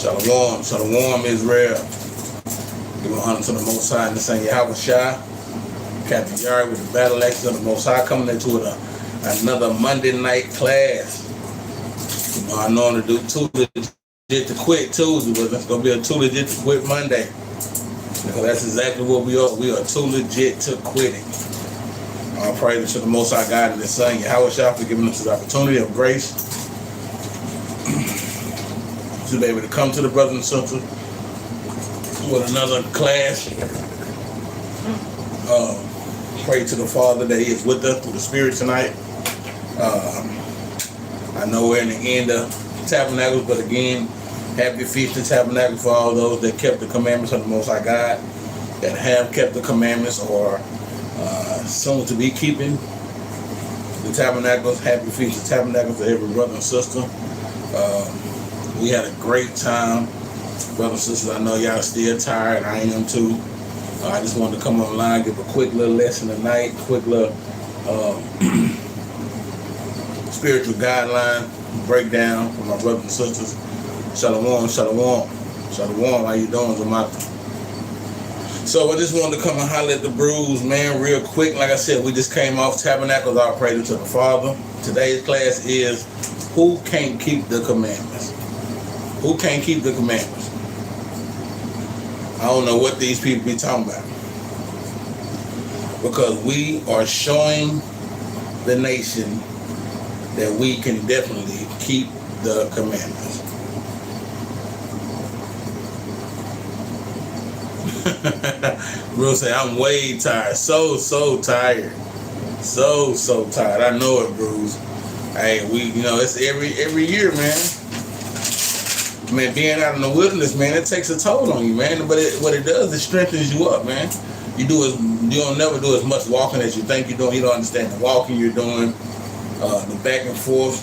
Shalom, Shalom, Israel. Giving honor to the Most High and the Son Yahweh, Capt Yahri with the Battle Axes of the Most High, coming into another Monday night class. You know, I normally do too legit to quit Tuesday, but it's gonna be a too legit to quit Monday. Because that's exactly what we are. We are too legit to quitting. All praise to the Most High God and His Son Yahweh for giving us the opportunity of grace to be able to come to the brothers and sisters with another class. Pray to the Father that He is with us through the Spirit tonight. I know we're in the end of Tabernacles, but again, happy Feast of Tabernacles for all those that kept the commandments of the Most High God, that have kept the commandments or soon to be keeping the Tabernacles. Happy Feast of Tabernacles for every brother and sister. We had a great time, brothers and sisters. I know y'all still tired. I am too. I just wanted to come online, give a quick little lesson tonight, quick little spiritual guideline breakdown for my brothers and sisters. Shalom, shalom, shalom. How you doing, Zamata? So I just wanted to come and holler at the bruise, man, real quick. Like I said, we just came off Tabernacles, all praise to the Father. Today's class is who can't keep the commandments? Who can't keep the commandments? I don't know what these people be talking about. Because we are showing the nation that we can definitely keep the commandments. Bruce say, I'm way tired. So tired. So tired. I know it, Bruce. Hey, it's every year, man. Man, being out in the wilderness, man, it takes a toll on you, man. But what it does, it strengthens you up, man. You don't never do as much walking as you think you're doing. You don't understand the walking you're doing, the back and forth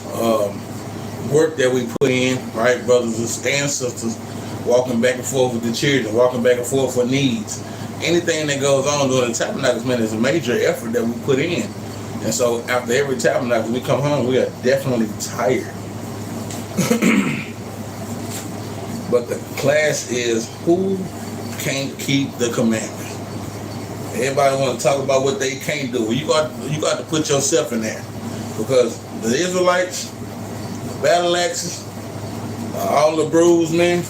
work that we put in, right, brothers and sisters, walking back and forth with the children, walking back and forth for needs. Anything that goes on during the Tabernacles, man, is a major effort that we put in. And so after every Tabernacle, we come home, we are definitely tired. But the class is who can't keep the commandments. Everybody want to talk about what they can't do. You got to put yourself in there, because the Israelites, the Battle Axes, all the bruise, man,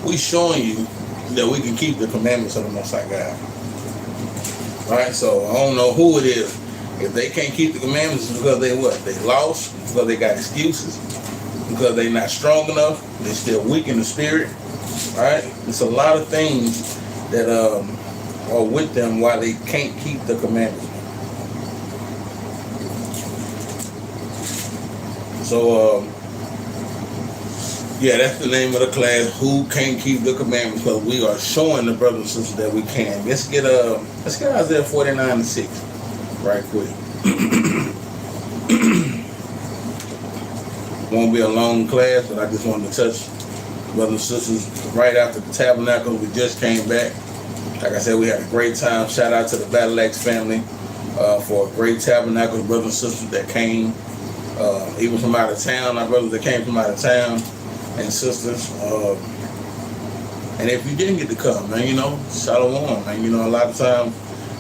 we showing you that we can keep the commandments of the Most High God. All right, so I don't know who it is. If they can't keep the commandments, it's because they what? They lost, because they got excuses, because they're not strong enough, they're still weak in the spirit. All right, it's a lot of things that are with them why they can't keep the commandments. So yeah, that's the name of the class, who can't keep the commandments, because we are showing the brothers and sisters that we can. Let's get Isaiah 49:6 right quick. Won't be a long class, but I just wanted to touch brothers and sisters right after the Tabernacle. We just came back. Like I said, we had a great time. Shout out to the Battle Axe family for a great Tabernacle. Brothers and sisters that came even from out of town, our brothers that came from out of town, and sisters. And if you didn't get to come, man, shalom, man. A lot of times,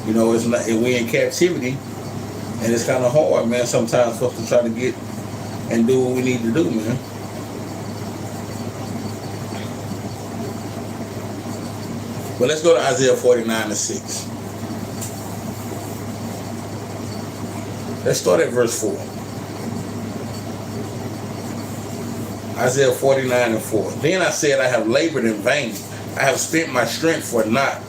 it's not, we in captivity, and it's kind of hard, man, sometimes for us to try to get and do what we need to do, man. But let's go to Isaiah 49:6. Let's start at verse 4. Isaiah 49:4. Then I said, I have labored in vain. I have spent my strength for naught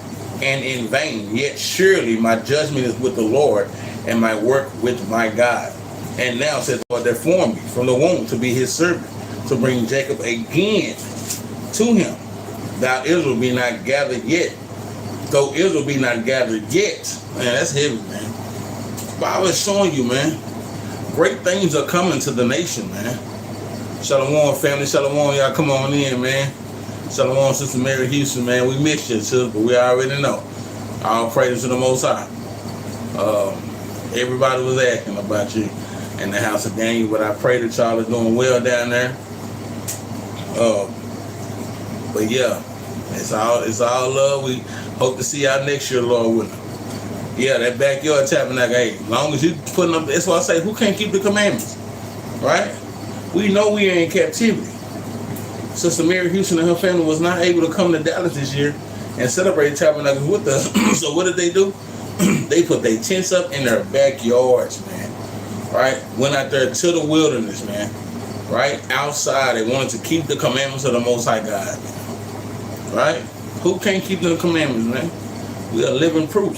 and in vain. Yet surely my judgment is with the Lord, and my work with my God. And now says the Lord that formed me from the womb to be his servant, to bring Jacob again to him. Thou Israel be not gathered yet. Though Israel be not gathered yet. Man, that's heavy, man. The Bible is showing you, man, great things are coming to the nation, man. Shalom, family. Shalom, y'all. Come on in, man. Shalom, Sister Mary Houston, man. We missed you, sis, but we already know. All praise to the Most High. Everybody was asking about you in the house of Daniel, but I pray that y'all are doing well down there. But yeah, it's all love. We hope to see y'all next year, Lord willing. Yeah, that backyard tabernacle, hey, as long as you putting up, that's why I say, who can't keep the commandments? Right? We know we are in captivity. Sister Mary Houston and her family was not able to come to Dallas this year and celebrate tabernacles with us. So what did they do? They put their tents up in their backyards, man. Right? Went out there to the wilderness, man. Right? Outside, they wanted to keep the commandments of the Most High God. Right? Who can't keep the commandments, man? We are living proof.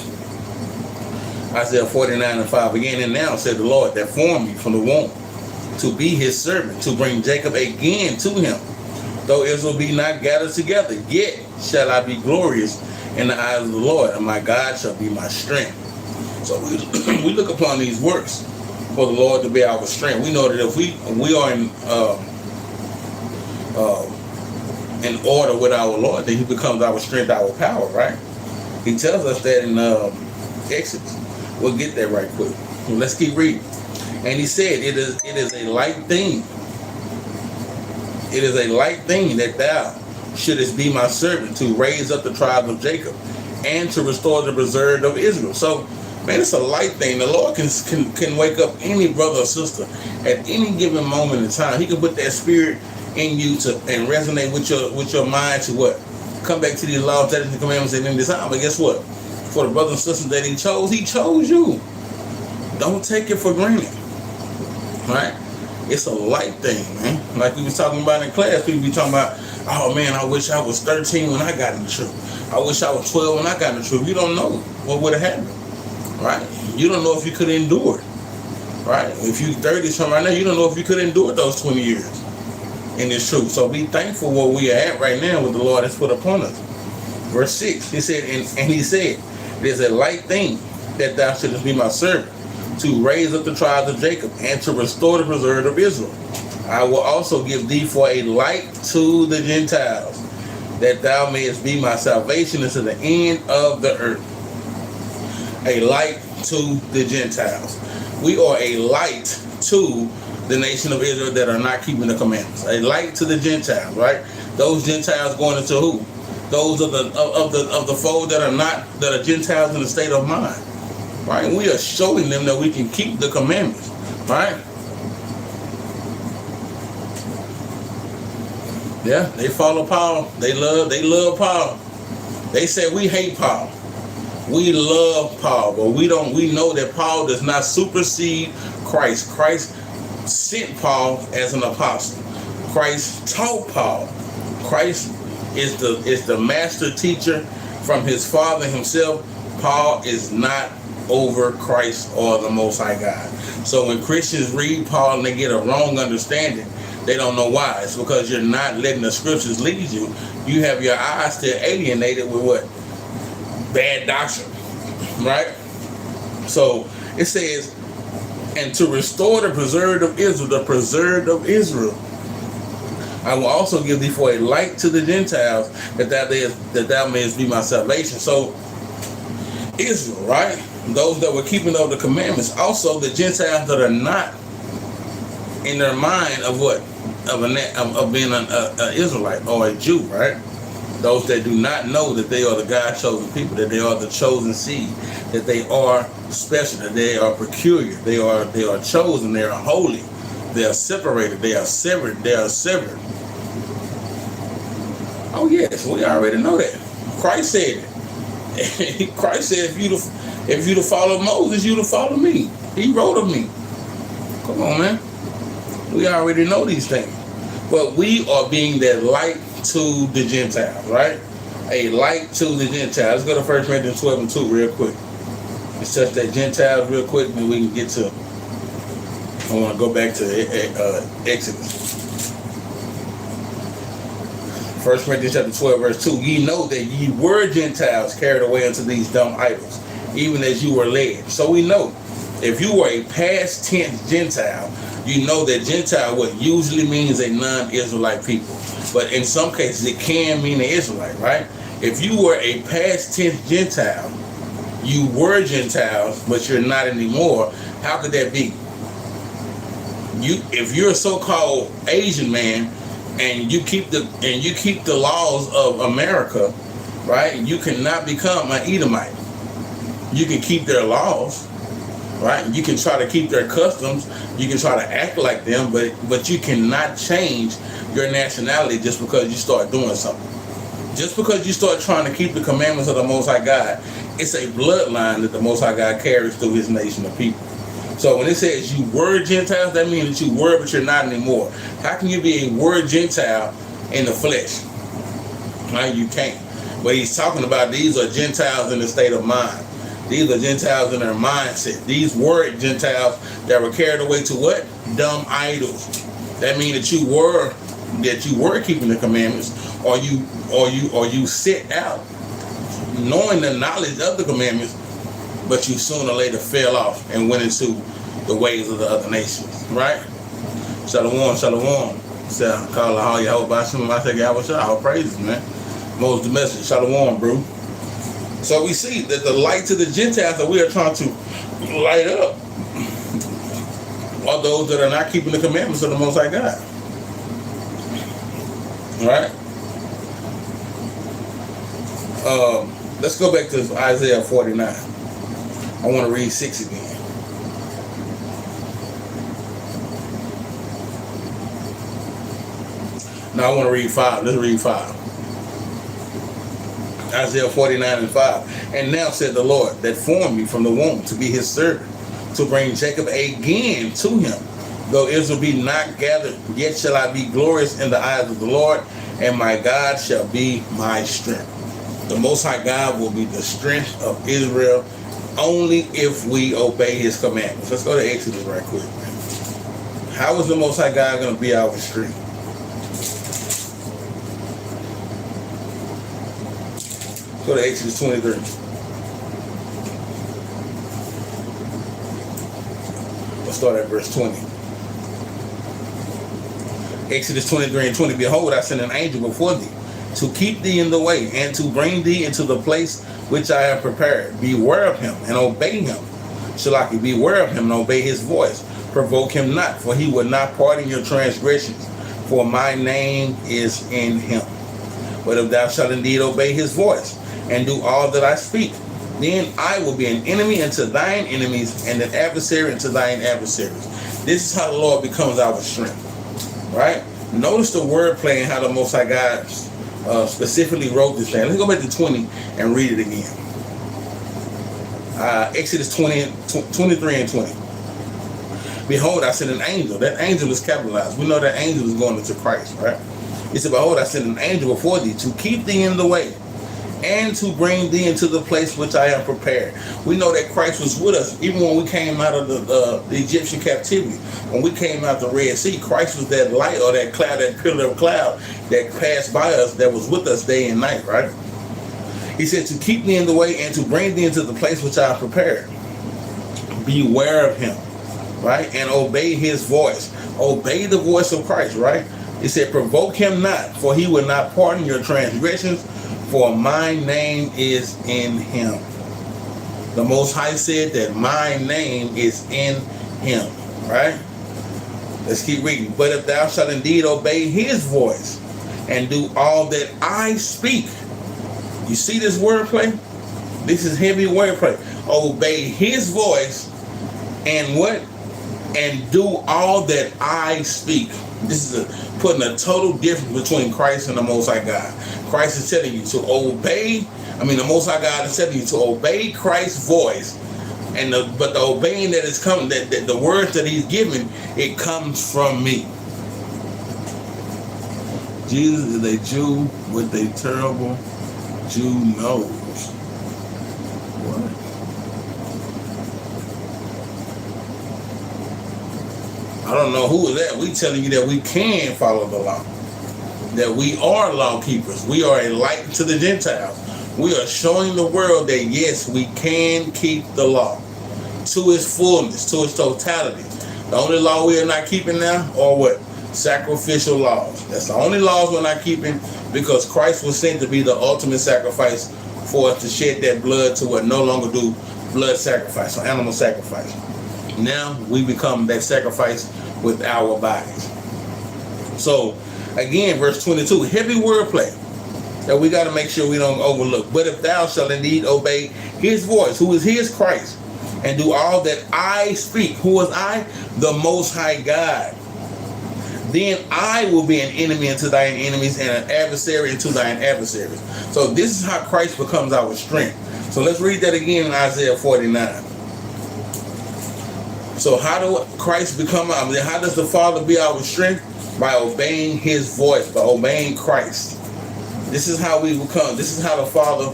Isaiah 49:5 again, and now said the Lord that formed me from the womb to be his servant, to bring Jacob again to him. Though Israel be not gathered together, yet shall I be glorious in the eyes of the Lord, and my God shall be my strength. So we look upon these works for the Lord to be our strength. We know that if we are in order with our Lord, then he becomes our strength, our power, right? He tells us that in Exodus. We'll get there right quick. Let's keep reading. And he said, it is a light thing. It is a light thing that thou shouldest be my servant to raise up the tribe of Jacob and to restore the preserved of Israel. So, man, it's a light thing. The Lord can wake up any brother or sister at any given moment in time. He can put that spirit in you and resonate with your mind to what? Come back to these laws, statutes, and commandments at any time. But guess what? For the brothers and sisters that he chose you. Don't take it for granted. Right? It's a light thing, man. Like we was talking about in class, people be talking about, oh man, I wish I was 13 when I got in the truth. I wish I was 12 when I got in the truth. You don't know what would have happened. Right? You don't know if you could endure it. Right? If you 30 something right now, you don't know if you could endure those 20 years in this truth. So be thankful where we are at right now, what the Lord has put upon us. Verse 6, he said, and he said, there's a light thing that thou shouldest be my servant, to raise up the tribes of Jacob and to restore the preserved of Israel. I will also give thee for a light to the Gentiles, that thou mayest be my salvation unto the end of the earth. A light to the Gentiles. We are a light to the nation of Israel that are not keeping the commandments. A light to the Gentiles, right? Those Gentiles going into who? Those of the fold that are Gentiles in the state of mind. Right? We are showing them that we can keep the commandments. Right? Yeah, they follow Paul. They love Paul. They say we hate Paul. We love Paul, but we know that Paul does not supersede Christ. Christ sent Paul as an apostle. Christ taught Paul. Christ is the master teacher from his Father himself. Paul is not over Christ or the Most High God. So when Christians read Paul and they get a wrong understanding, they don't know why. It's because you're not letting the scriptures lead you. You have your eyes still alienated with what? Bad doctrine. Right? So it says, and to restore the preserved of Israel, the preserved of Israel, I will also give thee for a light to the Gentiles, that thou mayest be my salvation. So Israel, right? Those that were keeping of the commandments. Also the Gentiles that are not in their mind of what? Of being an Israelite or a Jew, right? Those that do not know that they are the God-chosen people, that they are the chosen seed, that they are special, that they are peculiar, they are chosen, they are holy, they are separated, they are severed, Oh yes, we already know that. Christ said it. Christ said, if you to follow Moses, you to follow me. He wrote of me. Come on, man. We already know these things. But we are being that light to the Gentiles, right? A light to the Gentiles. Let's go to 1 Corinthians 12:2 real quick. Let's touch that Gentiles real quick, and then we can get to, I want to go back to Exodus. 1 Corinthians chapter 12, verse 2. Ye know that ye were Gentiles carried away unto these dumb idols, even as you were led. So we know, if you were a past tense Gentile, you know that Gentile what usually means a non-Israelite people. But in some cases, it can mean an Israelite, right? If you were a past tense Gentile, you were Gentiles, but you're not anymore. How could that be? If you're a so-called Asian man, and you keep the laws of America, right? You cannot become an Edomite. You can keep their laws, right? You can try to keep their customs. You can try to act like them, but you cannot change your nationality just because you start doing something. Just because you start trying to keep the commandments of the Most High God, it's a bloodline that the Most High God carries through His nation of people. So when it says you were Gentiles, that means that you were, but you're not anymore. How can you be a word Gentile in the flesh? Right? You can't. But he's talking about these are Gentiles in the state of mind. These are Gentiles in their mindset. These were Gentiles that were carried away to what? Dumb idols. That means that you were keeping the commandments, or you set out knowing the knowledge of the commandments, but you sooner or later fell off and went into the ways of the other nations. Right? Shalom, shalom. Call all Yahweh Shem. I say Yahweh Shah. All praises, man. Most the message. Shalom, bro. So we see that the light to the Gentiles that we are trying to light up are those that are not keeping the commandments of the Most High God. All right. Let's go back to Isaiah 49. I want to read 6 again. Now I want to read 5. Let's read 5. Isaiah 49 and 5. And now said the Lord that formed me from the womb to be His servant, to bring Jacob again to Him. Though Israel be not gathered, yet shall I be glorious in the eyes of the Lord, and my God shall be my strength. The Most High God will be the strength of Israel only if we obey His commandments. Let's go to Exodus right quick. How is the Most High God going to be our strength? Go to Exodus 23. Let's start at verse 20. Exodus 23 and 20. Behold, I send an angel before thee to keep thee in the way and to bring thee into the place which I have prepared. Beware of him and obey him. Shalaki, beware of him and obey his voice. Provoke him not, for he will not pardon your transgressions, for my name is in him. But if thou shalt indeed obey his voice and do all that I speak, then I will be an enemy unto thine enemies and an adversary unto thine adversaries. This is how the Lord becomes our strength. Right? Notice the wordplay and how the Most High God specifically wrote this thing. Let's go back to 20 and read it again. Exodus 23 and 20. Behold, I sent an angel. That angel is capitalized. We know that angel is going into Christ, right? He said, behold, I sent an angel before thee to keep thee in the way and to bring thee into the place which I have prepared. We know that Christ was with us even when we came out of the Egyptian captivity. When we came out the Red Sea, Christ was that light or that cloud, that pillar of cloud that passed by us, that was with us day and night, right? He said to keep thee in the way and to bring thee into the place which I have prepared. Beware of him, right? And obey his voice. Obey the voice of Christ, right? He said, provoke him not, for he will not pardon your transgressions, for my name is in him. The Most High said that my name is in him, right? Let's keep reading. But if thou shalt indeed obey his voice and do all that I speak. You see this wordplay? This is heavy wordplay. Obey his voice and what? And do all that I speak. This is putting a total difference between Christ and the Most High God. Christ is telling you to obey. The Most High God is telling you to obey Christ's voice. But the obeying that is coming, that the words that he's giving, it comes from me. Jesus is a Jew with a terrible Jew nose. What? I don't know who is that. We telling you that we can follow the law. That we are law keepers. We are a light to the Gentiles. We are showing the world that yes, we can keep the law to its fullness, to its totality. The only law we are not keeping now are what? Sacrificial laws. That's the only laws we're not keeping, because Christ was sent to be the ultimate sacrifice for us to shed that blood to what? No longer do blood sacrifice or animal sacrifice. Now we become that sacrifice with our bodies. So Again, verse 22, heavy wordplay that we got to make sure we don't overlook. But if thou shalt indeed obey his voice, who is his Christ, and do all that I speak, who is I? The Most High God. Then I will be an enemy unto thine enemies and an adversary unto thine adversaries. So this is how Christ becomes our strength. So let's read that again in Isaiah 49. So how do Christ become our, how does the Father be our strength? By obeying his voice, by obeying Christ. This is how we become, this is how the Father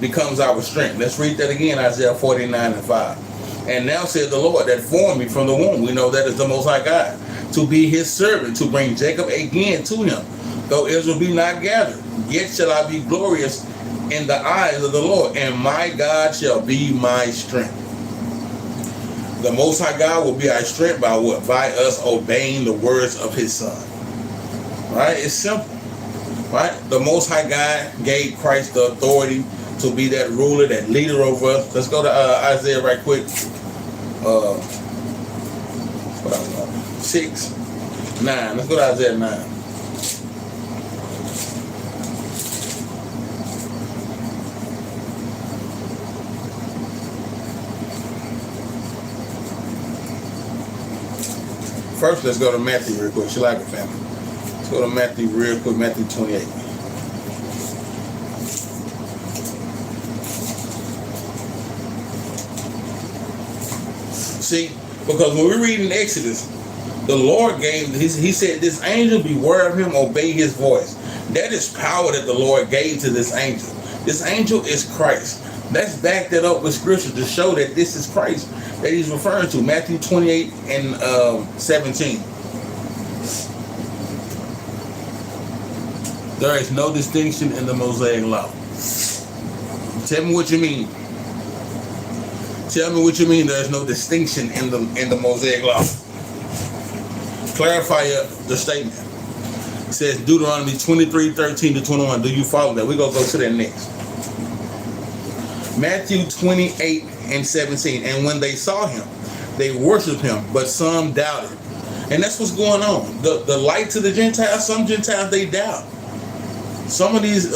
becomes our strength. Let's read that again, Isaiah 49 and 5. And now said the Lord that formed me from the womb. We know that is the Most High God. To be his servant, to bring Jacob again to him. Though Israel be not gathered, yet shall I be glorious in the eyes of the Lord, and my God shall be my strength. The Most High God will be our strength by what? By us obeying the words of his Son. Right? It's simple. Right? The Most High God gave Christ the authority to be that ruler, that leader over us. Let's go to Isaiah right quick. 9. Let's go to Isaiah 9. First, let's go to Matthew real quick. Like it, family. Let's go to Matthew real quick. Matthew 28. See, because when we read in Exodus, the Lord gave, he said, this angel, beware of him, obey his voice. That is power that the Lord gave to this angel. This angel is Christ. Let's back that up with scripture to show that this is Christ that he's referring to. Matthew 28 and 17. There is no distinction in the Mosaic law. Tell me what you mean. Tell me what you mean there is no distinction in the Mosaic law. Clarify the statement. It says Deuteronomy 23, 13 to 21. Do you follow that? We're going to go to that next. Matthew 28 and 17. And when they saw him, they worshiped him, but some doubted. And that's what's going on. The light to the Gentiles, some Gentiles, they doubt. Some of these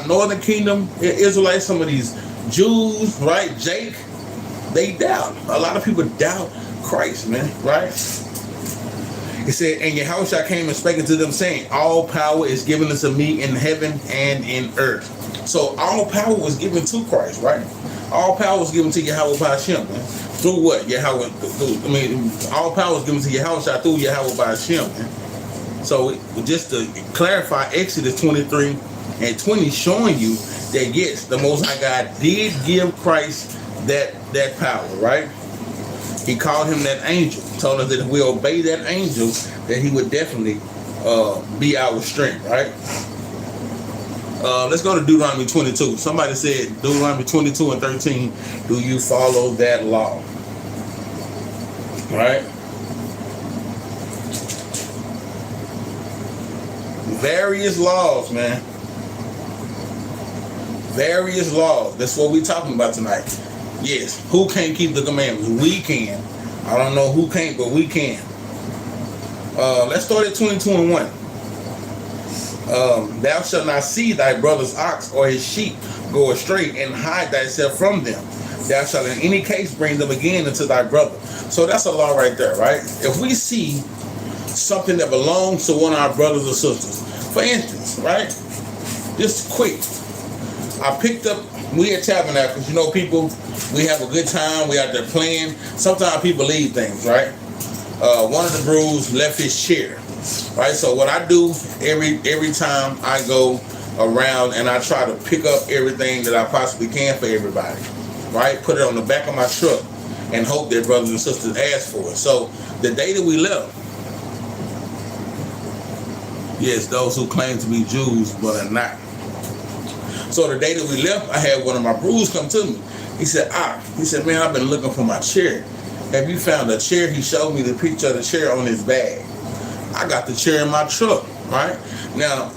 Northern Kingdom Israelites, some of these Jews, right, Jake, they doubt. A lot of people doubt Christ, man, right? It said, and Yahushua came and spake unto them, saying, all power is given unto me in heaven and in earth. So all power was given to Christ, right? All power was given to Yahweh by Hashem, man. Through what? All power was given to Yahushua through Yahweh by Hashem, man. So just to clarify, Exodus 23 and 20 showing you that yes, the Most High God did give Christ that power, right? He called him that angel. Told us that if we obey that angel, that he would definitely be our strength, right? Let's go to Deuteronomy 22. Somebody said Deuteronomy 22 and 13. Do you follow that law? Right? Various laws, man. Various laws. That's what we're talking about tonight. Yes. Who can't keep the commandments? We can. I don't know who can't, but we can. Let's start at 22 and 1. Thou shalt not see thy brother's ox or his sheep go astray, and hide thyself from them. Thou shalt in any case bring them again unto thy brother. So that's a law right there, right? If we see something that belongs to one of our brothers or sisters, for instance, right? Just quick. I picked up, we at Tabernacles, you know, people, we have a good time, we out there playing. Sometimes people leave things, right? One of the brews left his chair, right? So what I do every time I go around, and I try to pick up everything that I possibly can for everybody, right? Put it on the back of my truck and hope that brothers and sisters ask for it. So the day that we left, yes, those who claim to be Jews but are not. So the day that we left, I had one of my brews come to me. He said, man, I've been looking for my chair. Have you found a chair? He showed me the picture of the chair on his bag. I got the chair in my truck, right? Now,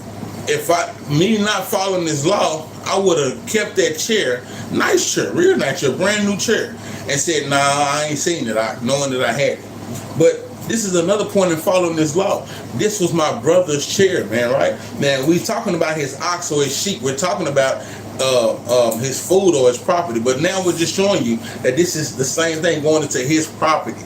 if me not following this law, I would have kept that chair, nice chair, real nice chair, brand new chair, and said, nah, I ain't seen it, knowing that I had it. But This is another point in following this law. This was my brother's chair, man, right? Man, we talking about his ox or his sheep. We're talking about his food or his property. But now we're just showing you that this is the same thing going into his property,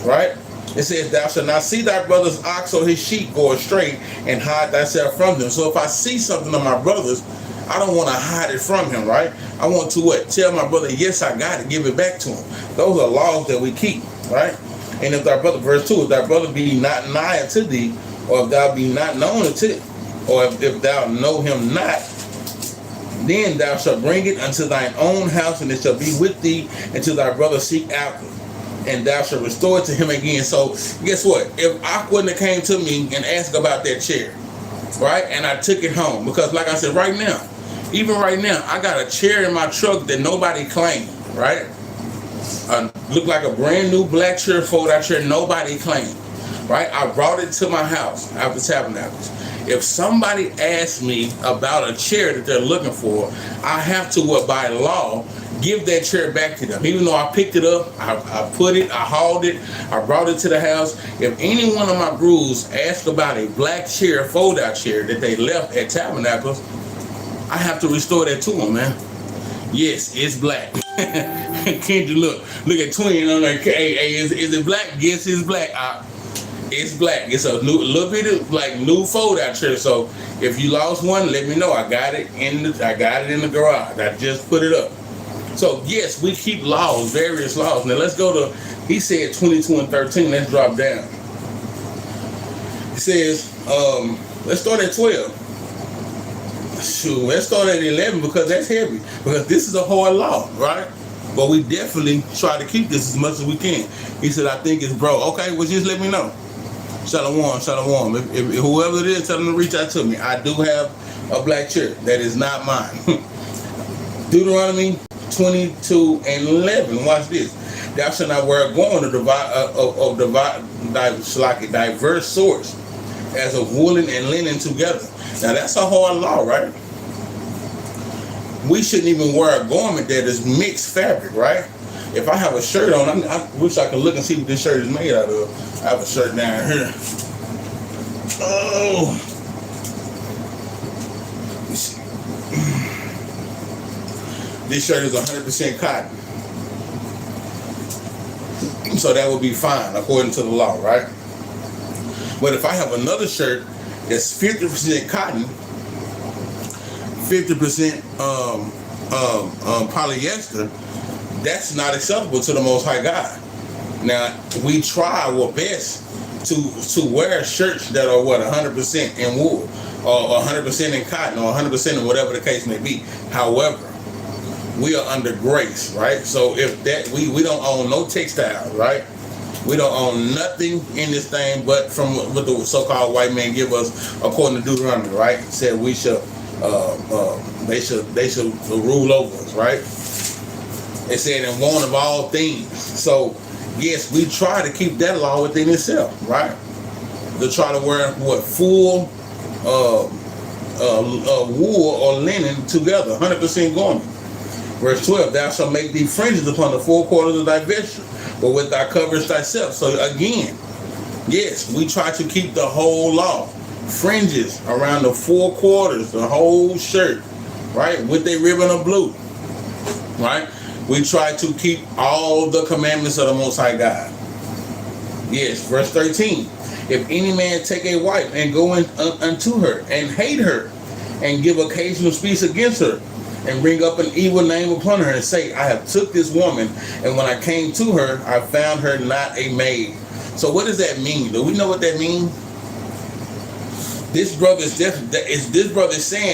right? It says, thou shalt not see thy brother's ox or his sheep go astray and hide thyself from them. So if I see something of my brother's, I don't want to hide it from him, right? I want to what? Tell my brother, yes, I got it. Give it back to him. Those are laws that we keep, right? And if thy brother, verse 2, if thy brother be not nigh unto thee, or if thou be not known unto, or if thou know him not, then thou shalt bring it unto thine own house, and it shall be with thee until thy brother seek after, and thou shalt restore it to him again. So guess what? If Ak wouldn't have came to me and asked about that chair, right, and I took it home, because like I said, right now, even right now, I got a chair in my truck that nobody claimed, right? Looked like a brand new black chair, fold-out chair, nobody claimed, right? I brought it to my house after Tabernacles. If somebody asks me about a chair that they're looking for, I have to, by law, give that chair back to them. Even though I picked it up, I put it, I hauled it, I brought it to the house. If any one of my brews ask about a black chair, fold-out chair that they left at Tabernacles, I have to restore that to them, man. Yes, it's black. Kendra, look at Twin. I'm like, hey, is it black? Yes, it's black. It's black. It's a little bit of like new fold-out chair. So if you lost one, let me know. I got it in the garage. I just put it up. So yes, we keep laws, various laws. Now let's go to. He said 22 and 13. Let's drop down. It says, let's start at 12. Shoot, let's start at 11 because that's heavy. Because this is a hard law, right? But we definitely try to keep this as much as we can. He said, I think it's bro. Okay, well, just let me know. Shalom. If whoever it is, tell them to reach out to me. I do have a black chair. That is not mine. Deuteronomy 22 and 11. Watch this. Thou shalt not wear adornment of diverse sorts, as of woolen and linen together. Now that's a hard law, right? We shouldn't even wear a garment that is mixed fabric, right? If I have a shirt on, I wish I could look and see what this shirt is made out of. I have a shirt down here. Oh. Let's see. This shirt is 100% cotton. So that would be fine according to the law, right? But if I have another shirt that's 50% cotton, 50% polyester, that's not acceptable to the Most High God. Now, we try our best to wear shirts that are 100% in wool, or 100% in cotton, or 100% in whatever the case may be. However, we are under grace, right? So if that we don't own no textiles, right? We don't own nothing in this thing but from what the so-called white man give us according to Deuteronomy, right? It said we shall they shall rule over us, right? It said in one of all things. So yes, we try to keep that law within itself, right? To try to wear what full wool or linen together, 100% garment. Verse 12, thou shalt make thee fringes upon the four quarters of thy vesture, but with thy coverest thyself. So again, yes, we try to keep the whole law. Fringes around the four quarters, the whole shirt, right? With a ribbon of blue, right? We try to keep all the commandments of the Most High God. Yes, verse 13. If any man take a wife and go in unto her and hate her and give occasional speech against her, and bring up an evil name upon her and say, I have took this woman, and when I came to her, I found her not a maid. So what does that mean? Do we know what that means? This brother is saying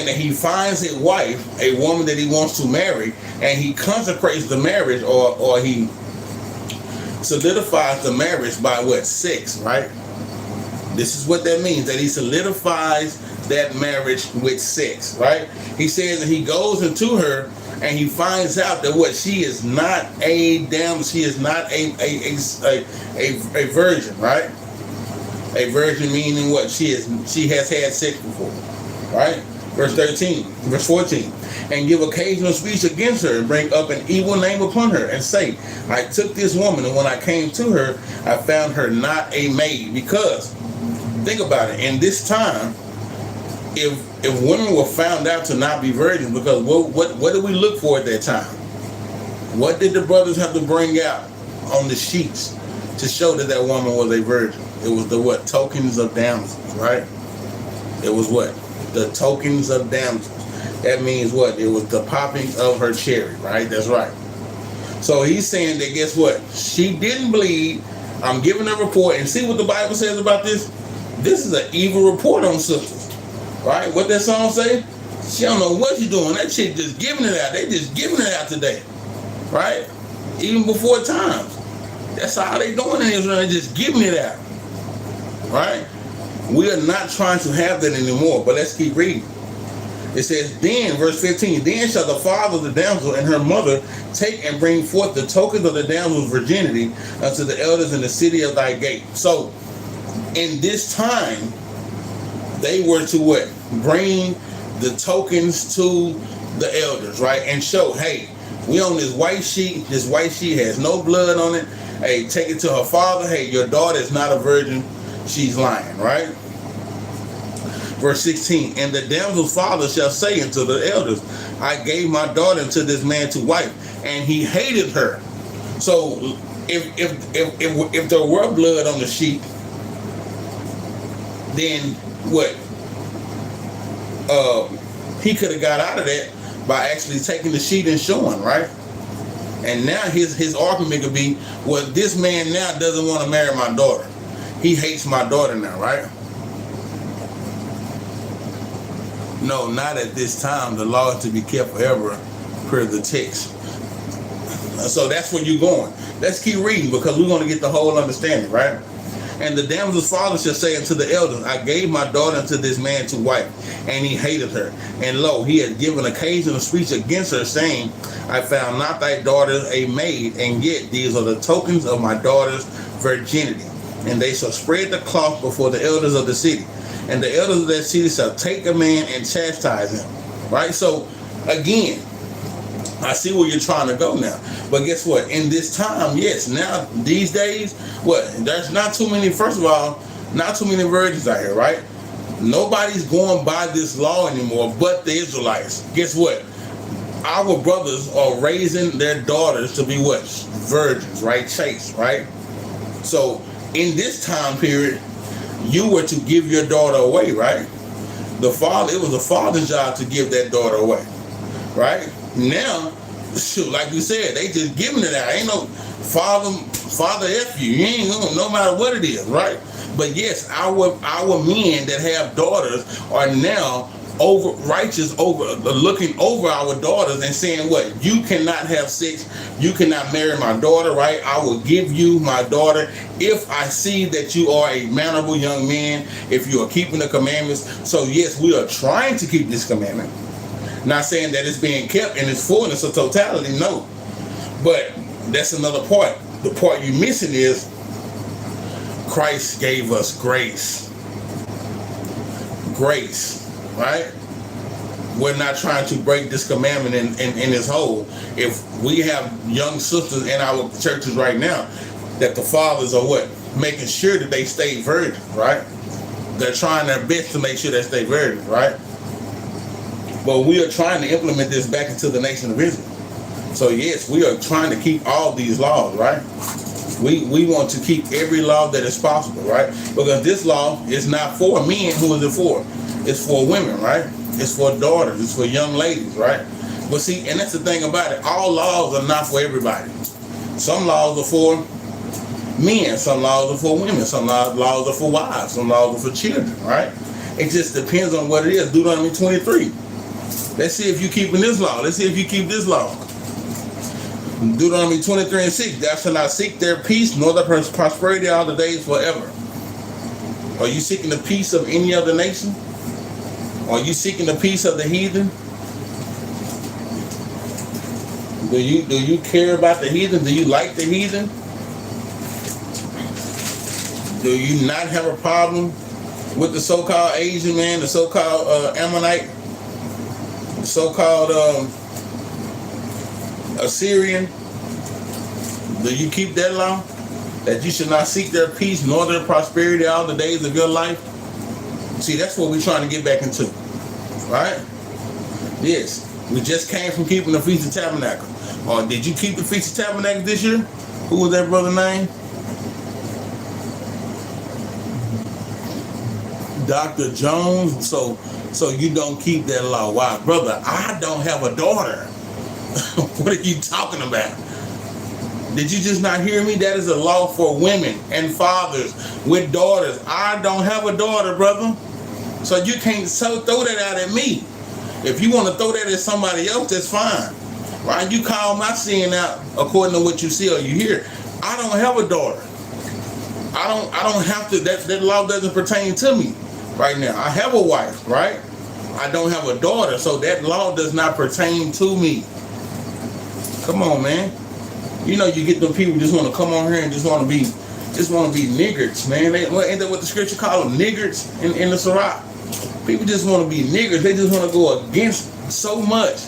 that he finds a wife, a woman that he wants to marry, and he consecrates the marriage, or he solidifies the marriage by what? Sex, right? This is what that means, that he solidifies that marriage with sex, right? He says that he goes into her and he finds out that what she is not a virgin, right? A virgin meaning what? She has had sex before, right? Verse 14, and give occasional speech against her, and bring up an evil name upon her, and say, I took this woman, and when I came to her, I found her not a maid. Because, think about it, in this time, if women were found out to not be virgins, because what did we look for at that time? What did the brothers have to bring out on the sheets to show that that woman was a virgin? It was the what? Tokens of damsels, right? It was what? The tokens of damsels. That means what? It was the popping of her cherry, right? That's right. So he's saying that, guess what? She didn't bleed. I'm giving a report. And see what the Bible says about this? This is an evil report on sisters, right? What that song say? She don't know what she's doing. That chick just giving it out. They just giving it out today, right? Even before times. That's how they doing in Israel. They just giving it out, right? We are not trying to have that anymore, but let's keep reading. It says, then, verse 15, then shall the father of the damsel and her mother take and bring forth the tokens of the damsel's virginity unto the elders in the city of thy gate. So, in this time, they were to what? Bring the tokens to the elders, right? And show, hey, we on this white sheet. This white sheet has no blood on it. Hey, take it to her father. Hey, your daughter is not a virgin. She's lying, right? Verse 16, and the damsel's father shall say unto the elders, I gave my daughter to this man to wife, and he hated her. So if there were blood on the sheet, then what? He could have got out of that by actually taking the sheet and showing, right? And now his argument could be, well, this man now doesn't want to marry my daughter. He hates my daughter now, right? No, not at this time. The law is to be kept forever, per the text. So that's where you're going. Let's keep reading, because we're going to get the whole understanding, right? And the damsel's father shall say unto the elders, I gave my daughter unto this man to wife, and he hated her. And lo, he had given occasional speech against her, saying, I found not thy daughter a maid, and yet these are the tokens of my daughter's virginity. And they shall spread the cloth before the elders of the city. And the elders of that city shall take a man and chastise him. Right? So, again, I see where you're trying to go now. But guess what? In this time, yes, now, these days, what? There's not too many, first of all, not too many virgins out here, right? Nobody's going by this law anymore but the Israelites. Guess what? Our brothers are raising their daughters to be what? Virgins, right? Chaste, right? So, in this time period, you were to give your daughter away, right? The father, it was the father's job to give that daughter away, right? Now, shoot, like you said, they just giving it out. Ain't no father F you. You ain't gonna, no matter what it is, right? But yes, our men that have daughters are now looking over our daughters and saying what? You cannot have sex. You cannot marry my daughter, right? I will give you my daughter if I see that you are a mannerable young man, if you are keeping the commandments. So yes, we are trying to keep this commandment. Not saying that it's being kept in its fullness or totality, no. But that's another part. The part you're missing is Christ gave us grace. Grace. Right? We're not trying to break this commandment in its whole. If we have young sisters in our churches right now that the fathers are what? Making sure that they stay virgins, right? They're trying their best to make sure they stay virgins, right? But we are trying to implement this back into the nation of Israel. So yes, we are trying to keep all these laws, right? We want to keep every law that is possible, right? Because this law is not for men. Who is it for? It's for women, right? It's for daughters. It's for young ladies, right? But see, and that's the thing about it. All laws are not for everybody. Some laws are for men. Some laws are for women. Some laws are for wives. Some laws are for children, right? It just depends on what it is. Deuteronomy 23. Let's see if you're keeping this law. Let's see if you keep this law. Deuteronomy 23 and 6. Thou shalt not seek their peace, nor their prosperity all the days forever. Are you seeking the peace of any other nation? Are you seeking the peace of the heathen? Do you care about the heathen? Do you like the heathen? Do you not have a problem with the so-called Asian man, the so-called Ammonite? so-called Assyrian, do you keep that law? That you should not seek their peace nor their prosperity all the days of your life? See, that's what we're trying to get back into, right? Yes, we just came from keeping the Feast of Tabernacles. Or did you keep the Feast of Tabernacles this year? Who was that brother name? Dr. Jones. So you don't keep that law. Why? Brother, I don't have a daughter. What are you talking about? Did you just not hear me? That is a law for women and fathers with daughters. I don't have a daughter, brother. So you can't throw that out at me. If you want to throw that at somebody else, that's fine. Right? You call my sin out according to what you see or you hear. I don't have a daughter. I don't have to, that law doesn't pertain to me right now. I have a wife, right? I don't have a daughter, so that law does not pertain to me. Come on, man. You know, you get them people who just want to come on here and just want to be niggards, man. Ain't that what the scripture call them? Niggards in the Sirach. People just want to be niggards. They just want to go against so much.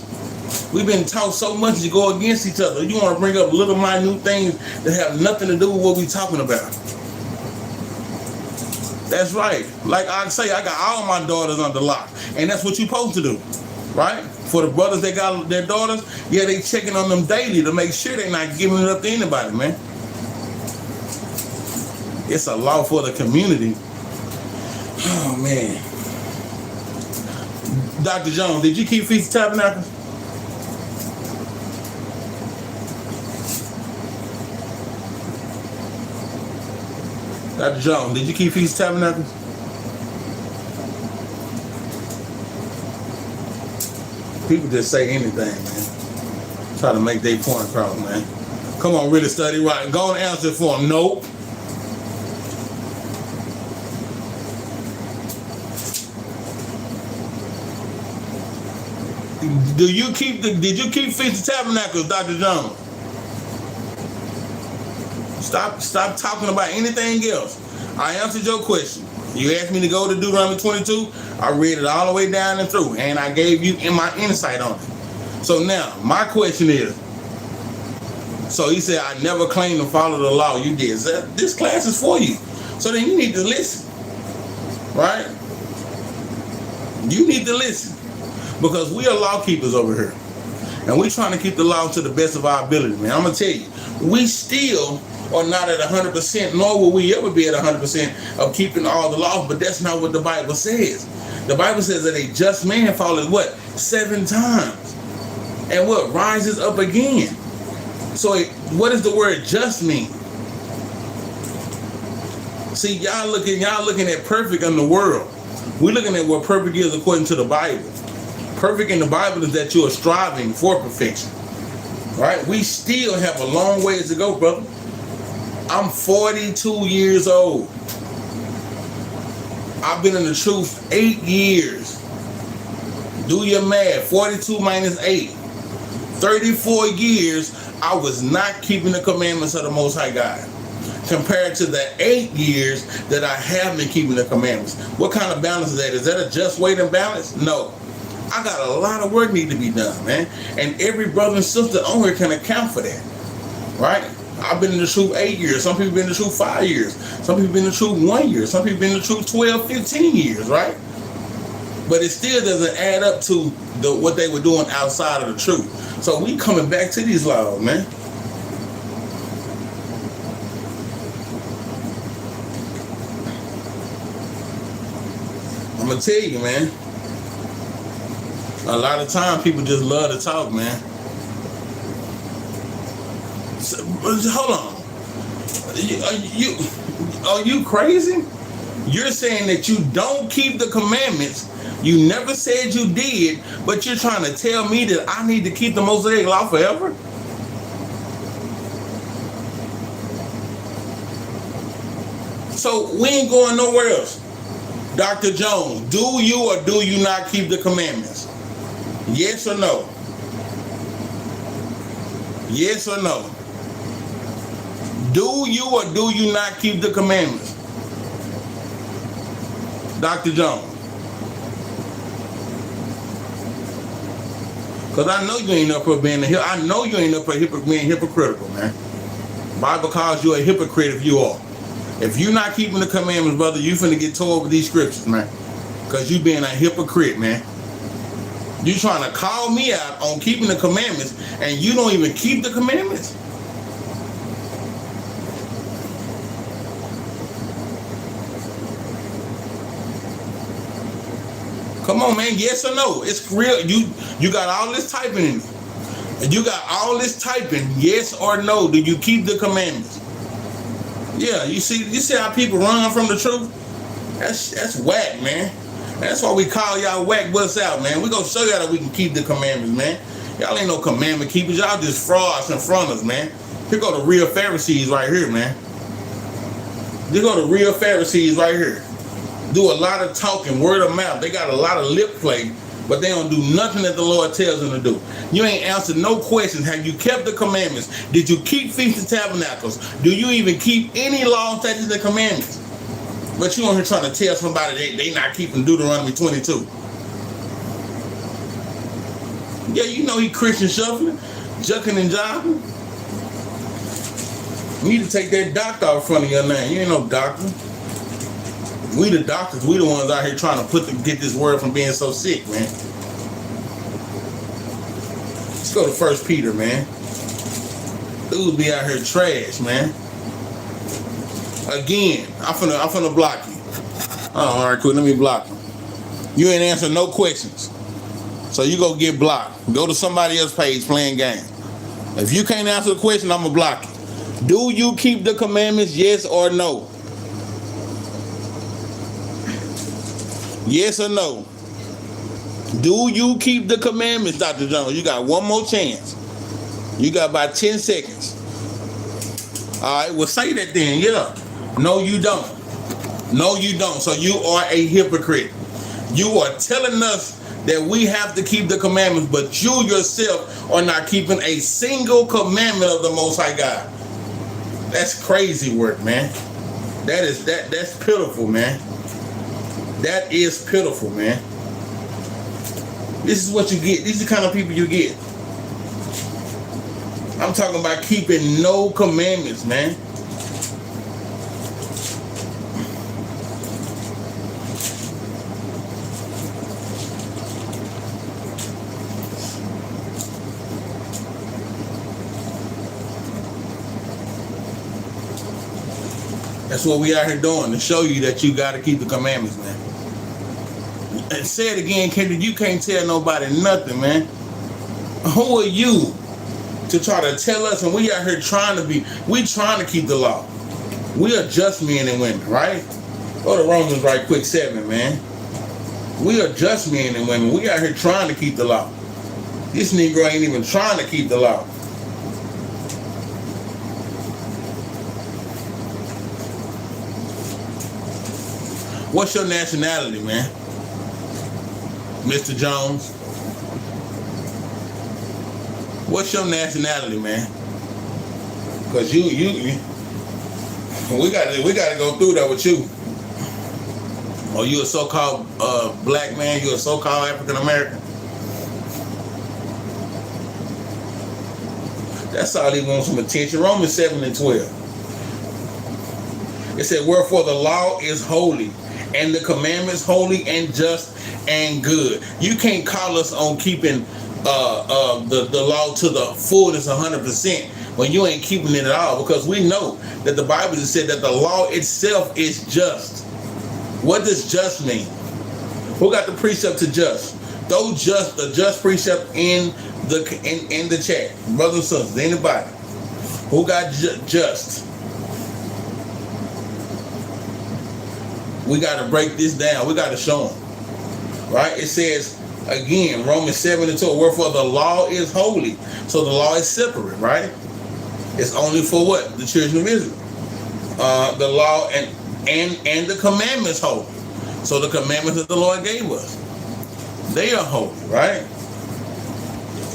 We've been taught so much to go against each other. You want to bring up little minute things that have nothing to do with what we're talking about. That's right. Like I say, I got all my daughters under lock. And that's what you're supposed to do, right? For the brothers that got their daughters, yeah, they checking on them daily to make sure they're not giving it up to anybody, man. It's a law for the community. Oh, man. Dr. Jones, did you keep Feast of Tabernacles? Dr. Jones, did you keep Feast of Tabernacles? People just say anything, man. Try to make their point across, man. Come on, really study right. Go and answer it for them. Nope. Did you keep Feast of Tabernacles, Dr. Jones? Stop talking about anything else. I answered your question. You asked me to go to Deuteronomy 22. I read it all the way down and through, and I gave you my insight on it. So now, my question is, so he said, I never claimed to follow the law. You did. This class is for you. So then you need to listen, right? You need to listen, because we are law keepers over here, and we're trying to keep the law to the best of our ability, man. I'm going to tell you, we still are not at 100%, nor will we ever be at 100% of keeping all the laws, but that's not what the Bible says. The Bible says that a just man falleth what? 7 times. And what? Rises up again. So what does the word just mean? See, y'all looking at perfect in the world. We're looking at what perfect is according to the Bible. Perfect in the Bible is that you are striving for perfection. Right? We still have a long ways to go, brother. I'm 42 years old. I've been in the truth 8 years. Do your math. 42 minus 8. 34 years, I was not keeping the commandments of the Most High God. Compared to the 8 years that I have been keeping the commandments. What kind of balance is that? Is that a just weight and balance? No. I got a lot of work need to be done, man. And every brother and sister on here can account for that. Right? I've been in the truth 8 years. Some people been in the truth 5 years. Some people been in the truth 1 year. Some people been in the truth 12, 15 years, right? But it still doesn't add up to what they were doing outside of the truth. So we coming back to these laws, man. I'm gonna tell you, man. A lot of times people just love to talk, man. So, hold on. Are you crazy? You're saying that you don't keep the commandments. You never said you did, but you're trying to tell me that I need to keep the Mosaic law forever? So we ain't going nowhere else. Dr. Jones, do you or do you not keep the commandments? Yes or no? Yes or no? Do you or do you not keep the commandments? Dr. Jones. Because I know you ain't up for being I know you ain't up for being hypocritical, man. Bible calls you a hypocrite if you are. If you're not keeping the commandments, brother, you finna get told with these scriptures, man. Because you being a hypocrite, man. You trying to call me out on keeping the commandments, and you don't even keep the commandments? Come on, man. Yes or no? It's real. You got all this typing in it. And you got all this typing. Yes or no? Do you keep the commandments? Yeah. You see how people run from the truth? That's whack, man. That's why we call y'all whack butts out, man. We gonna show y'all that we can keep the commandments, man. Y'all ain't no commandment keepers. Y'all just frauds in front of us, man. Here go the real Pharisees right here, man. Here go the real Pharisees right here. Do a lot of talking, word of mouth. They got a lot of lip play, but they don't do nothing that the Lord tells them to do. You ain't answered no questions. Have you kept the commandments? Did you keep Feast of Tabernacles? Do you even keep any law, statutes, and commandments? But you on here trying to tell somebody they not keeping Deuteronomy 22. Yeah, you know he Christian shuffling, jucking and jiving. You need to take that doctor out front of your name. You ain't no doctor. We the doctors, we the ones out here trying to get this word from being so sick, man. Let's go to 1 Peter, man. Dudes be out here trash, man. Again, I'm finna block you. Oh, all right, cool. Let me block you. You ain't answer no questions, so you go get blocked. Go to somebody else's page playing games. If you can't answer the question, I'm gonna block you. Do you keep the commandments? Yes or no? Yes or no? Do you keep the commandments, Dr. Jones? You got one more chance. You got about 10 seconds. All right, well, say that then. Yeah. No, you don't. No, you don't. So you are a hypocrite. You are telling us that we have to keep the commandments, but you yourself are not keeping a single commandment of the Most High God. That's crazy work, man. That's pitiful, man. That is pitiful, man. This is what you get. These are the kind of people you get. I'm talking about keeping no commandments, man. That's what we out here doing, to show you that you got to keep the commandments, man. And say it again, Kendrick, you can't tell nobody nothing, man. Who are you to try to tell us? And we out here trying to keep the law. We are just men and women, right? Go to Romans right quick 7, man. We are just men and women. We out here trying to keep the law. This Negro ain't even trying to keep the law. What's your nationality, man? Mr. Jones? What's your nationality, man? Cause we got to go through that with you. Or you a so-called black man? You a so-called African American? That's all he wants, some attention. Romans 7 and 12. It said, wherefore the law is holy, and the commandments holy and just and good. You can't call us on keeping the law to the fullness 100% when you ain't keeping it at all, because we know that the Bible has said that the law itself is just. What does just mean? Who got the precept to just? Throw the just precept in the chat, brothers and sisters. Anybody who got just? We got to break this down. We got to show them. Right? It says, again, Romans 7 and 2, wherefore the law is holy. So the law is separate, right? It's only for what? The children of Israel. The law and the commandments holy. So the commandments that the Lord gave us, they are holy, right?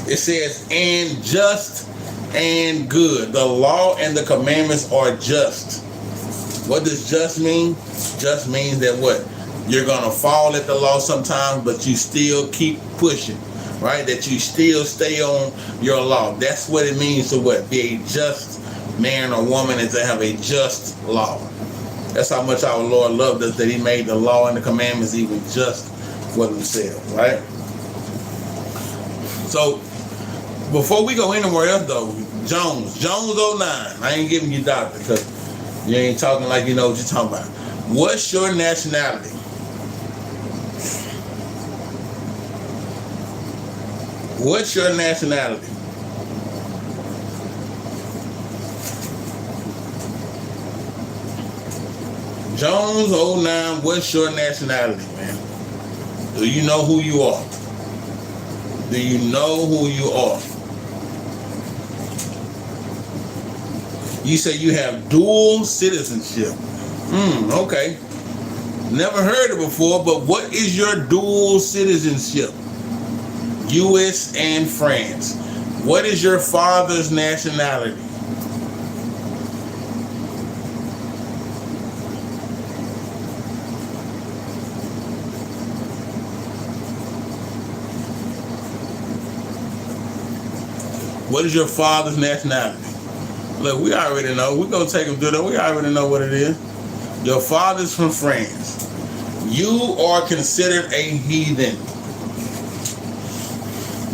It says, and just and good. The law and the commandments are just. What does just mean? Just means that what? You're going to fall at the law sometimes, but you still keep pushing. right? That you still stay on your law. That's what it means to what? Be a just man or woman, and to have a just law. That's how much our Lord loved us, that he made the law and the commandments even just for themselves, right? So before we go anywhere else though, Jones 09, I ain't giving you doctor because you ain't talking like you know what you're talking about. What's your nationality? What's your nationality? Jones 09, what's your nationality, man? Do you know who you are? Do you know who you are? You say you have dual citizenship. Okay. Never heard it before, but what is your dual citizenship? U.S. and France. What is your father's nationality? What is your father's nationality? Look, we already know. We're going to take them through that. We already know what it is. Your father's from France. You are considered a heathen.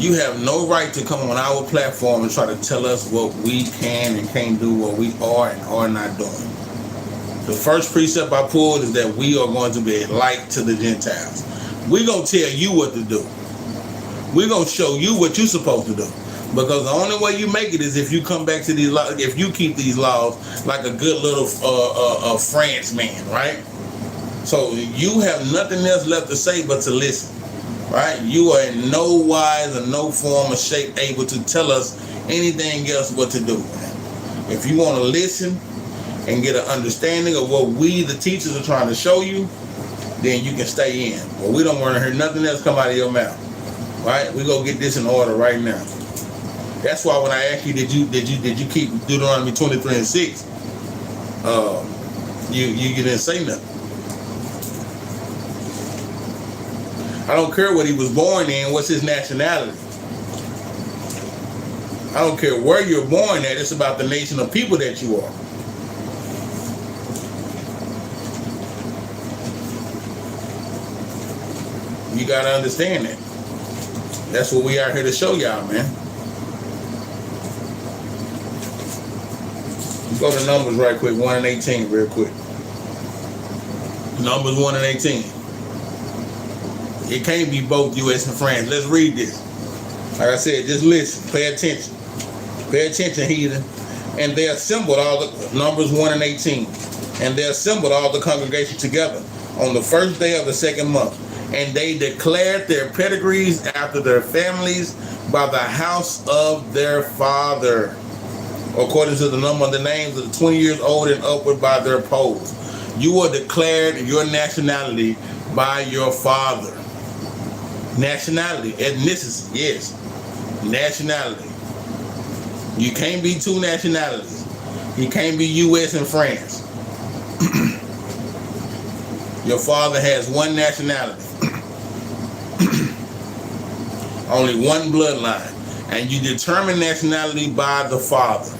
You have no right to come on our platform and try to tell us what we can and can't do, what we are and are not doing. The first precept I pulled is that we are going to be a light to the Gentiles. We're going to tell you what to do. We're going to show you what you're supposed to do. Because the only way you make it is if you come back to these laws, if you keep these laws like a good little France man, right? So you have nothing else left to say but to listen, right? You are in no wise or no form or shape able to tell us anything else what to do. If you want to listen and get an understanding of what we, the teachers, are trying to show you, then you can stay in. But we don't want to hear nothing else come out of your mouth, right? We're going to get this in order right now. That's why when I asked you, did you keep Deuteronomy 23:6? You didn't say nothing. I don't care what he was born in. What's his nationality? I don't care where you're born at. It's about the nation of people that you are. You gotta understand that. That's what we are here to show y'all, man. Go to Numbers right quick, 1 and 18 real quick. Numbers 1 and 18. It can't be both U.S. and France. Let's read this. Like I said, just listen. Pay attention. Pay attention, heathen. And they assembled all the, Numbers 1 and 18. And they assembled all the congregation together on the first day of the second month. And they declared their pedigrees after their families by the house of their father, according to the number of the names of the 20 years old and upward by their polls. You are declared your nationality by your father. Nationality, ethnicity, yes. Nationality. You can't be two nationalities. You can't be U.S. and France. Your father has one nationality. Only one bloodline. And you determine nationality by the father.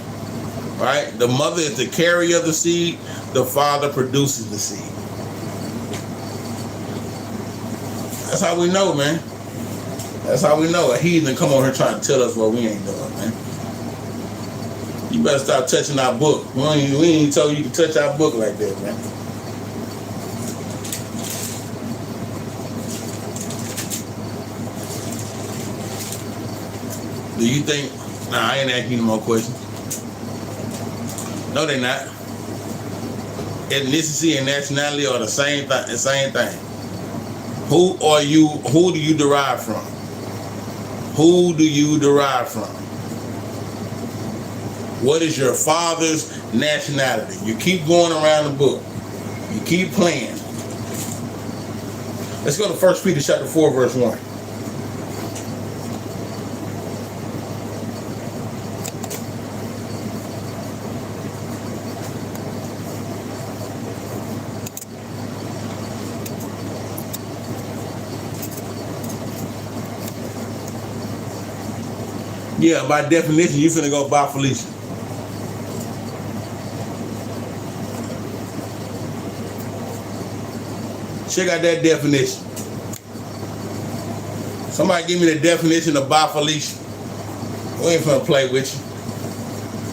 Right? The mother is the carrier of the seed. The father produces the seed. That's how we know, man. That's how we know. A heathen come on here trying to tell us what we ain't doing, man. You better stop touching our book. We ain't told you to touch our book like that, man. Do you think... Nah, I ain't asking you no more questions. No, they're not. Ethnicity and nationality are the same thing. Who are you? Who do you derive from? Who do you derive from? What is your father's nationality? You keep going around the book. You keep playing. Let's go to 1 Peter chapter 4, verse 1. Yeah, by definition, you finna go buy Felicia. Check out that definition. Somebody give me the definition of by Felicia. We ain't finna play with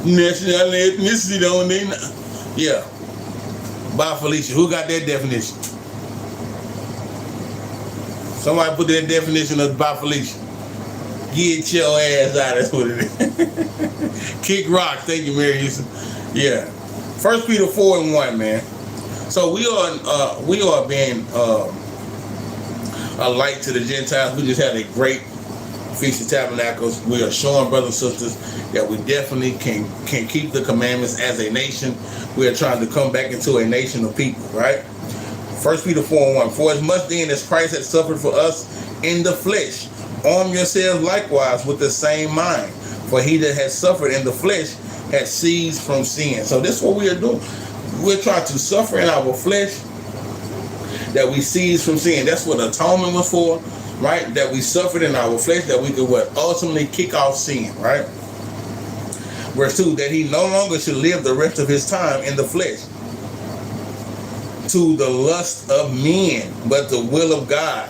you. National ethnicity don't need. Yeah. By Felicia. Who got that definition? Somebody put that definition of by Felicia. Get your ass out. That's what it is. Kick rocks. Thank you, Mary Houston. Yeah. 1 Peter 4:1, man. So we are being a light to the Gentiles. We just had a great Feast of Tabernacles. We are showing, brothers and sisters, that we definitely can keep the commandments as a nation. We are trying to come back into a nation of people, right? 1 Peter 4:1. For as much then as Christ had suffered for us in the flesh, arm yourselves likewise with the same mind. For he that has suffered in the flesh has ceased from sin. So this is what we are doing. We're trying to suffer in our flesh that we cease from sin. That's what atonement was for, right? That we suffered in our flesh that we could ultimately kick off sin, right? Verse 2, that he no longer should live the rest of his time in the flesh to the lust of men, but the will of God.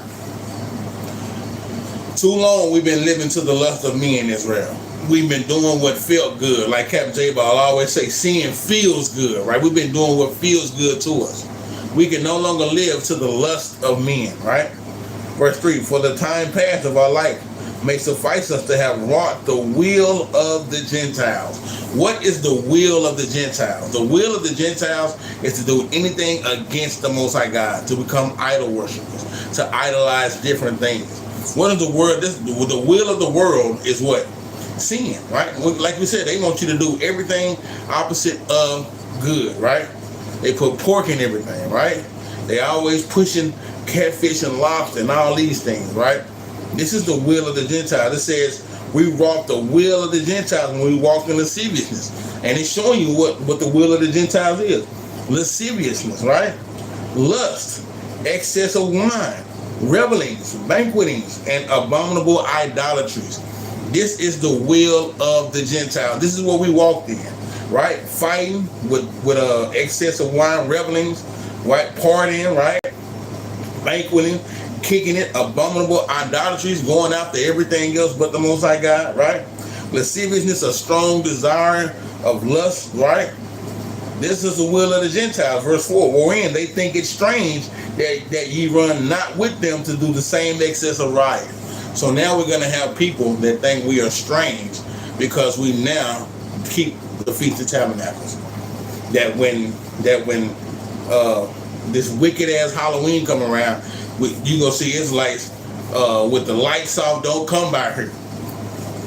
Too long we've been living to the lust of men, Israel. We've been doing what felt good. Like Capt Jerubbaal always say, sin feels good, right? We've been doing what feels good to us. We can no longer live to the lust of men, right? Verse 3, for the time past of our life may suffice us to have wrought the will of the Gentiles. What is the will of the Gentiles? The will of the Gentiles is to do anything against the Most High God, to become idol worshipers, to idolize different things. What is the word? The will of the world is what? Sin, right? Like we said, they want you to do everything opposite of good, right? They put pork in everything, right? They always pushing catfish and lobster and all these things, right? This is the will of the Gentiles. It says we wrought the will of the Gentiles when we walk in lasciviousness. And it's showing you what the will of the Gentiles is. Lasciviousness, right? Lust, excess of wine, revelings, banquetings, and abominable idolatries. This is the will of the Gentiles. This is what we walked in, right? Fighting with excess of wine, revelings, right? Partying, right? Banqueting, kicking it, abominable idolatries, going after everything else but the Most High God, right? Lasciviousness, a strong desire of lust, right? This is the will of the Gentiles. Verse 4, wherein they think it strange that ye run not with them to do the same excess of riot. So now we're going to have people that think we are strange because we now keep the Feast of Tabernacles. That when this wicked ass Halloween come around, you gonna see Israelites with the lights off. Don't come by here.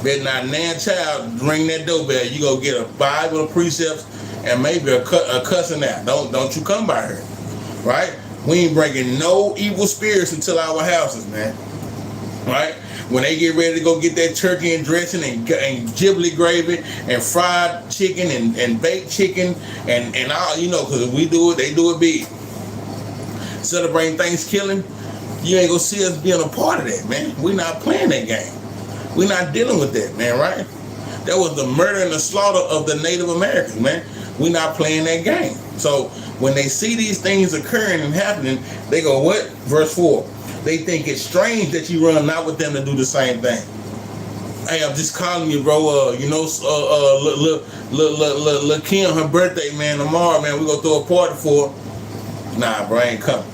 Better not nan child ring that doorbell. You go get a Bible, precepts, and maybe a cussing out. Don't you come by here, right? We ain't bringing no evil spirits into our houses, man. Right? When they get ready to go get that turkey and dressing and giblet gravy and fried chicken and baked chicken and all, you know, because we do it, they do it big. Celebrating Thanksgiving, you ain't gonna see us being a part of that, man. We're not playing that game. We're not dealing with that, man, right? That was the murder and the slaughter of the Native Americans, man. We're not playing that game. So when they see these things occurring and happening, they go, what? Verse 4. They think it's strange that you run not with them to do the same thing. Hey, I'm just calling you, bro. Look, Kim, her birthday, man, tomorrow, man. We gonna throw a party for her. Nah, bro, I ain't coming.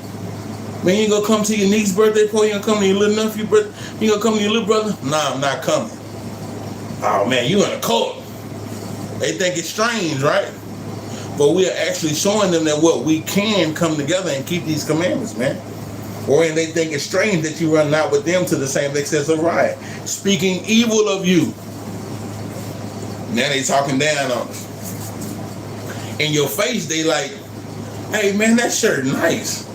Man, you ain't gonna come to your niece's birthday party? You gonna come to your little nephew's birthday? You gonna come to your little brother? Nah, I'm not coming. Oh, man, you in a cult. They think it's strange, right? But we are actually showing them that what we can come together and keep these commandments, man. Or they think it's strange that you run not with them to the same excess of riot, speaking evil of you. Now they talking down on us. In your face, they like, hey, man, that shirt nice.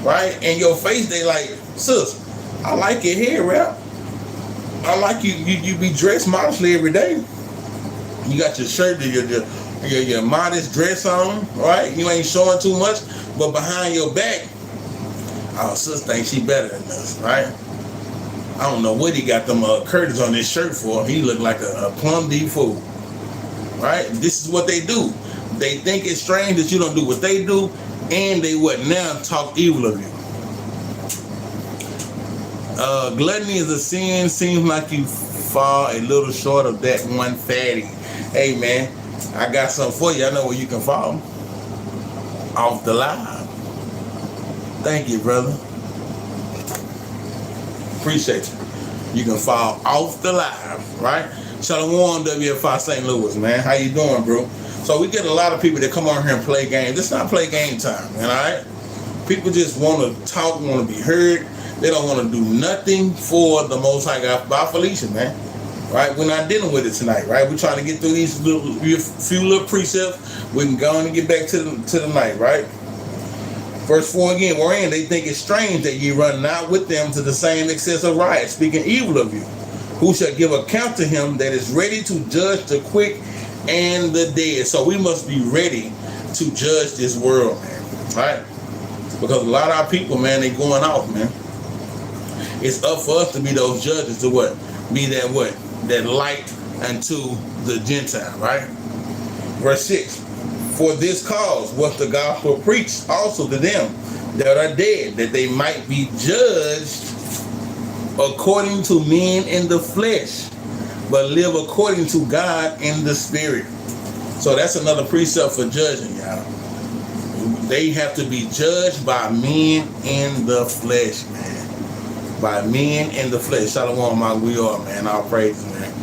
Right? In your face, they like, sis, I like your hair, rap. I like you be dressed modestly every day. You got your shirt, your modest dress on, right? You ain't showing too much, but behind your back, oh, sis thinks she better than us, right? I don't know what he got them curtains on his shirt for. He looked like a plum D fool. Right? This is what they do. They think it's strange that you don't do what they do, and they what now talk evil of you. Gluttony is a sin. Seems like you fall a little short of that one fatty. Hey man, I got something for you. I know where you can fall. Off the live. Thank you, brother. Appreciate you. You can fall off the live, right? Shalom, WFI St. Louis, man. How you doing, bro? So we get a lot of people that come on here and play games. It's not play game time, man, all right? People just want to talk, want to be heard. They don't want to do nothing for the Most High God. By Felicia, man. Right? We're not dealing with it tonight, right? We're trying to get through these few little precepts. We can go on and get back to the night, right? Verse 4 again, wherein they think it strange that ye run not with them to the same excess of riot, speaking evil of you, who shall give account to him that is ready to judge the quick and the dead. So we must be ready to judge this world, man, right? Because a lot of our people, man, they going off, man. It's up for us to be those judges to what? Be that what? That light unto the Gentile, right? Verse 6. For this cause was the gospel preached also to them that are dead, that they might be judged according to men in the flesh, but live according to God in the spirit. So that's another precept for judging, y'all. They have to be judged by men in the flesh, man. By men in the flesh. Shalom, my we are, man. All praises, man.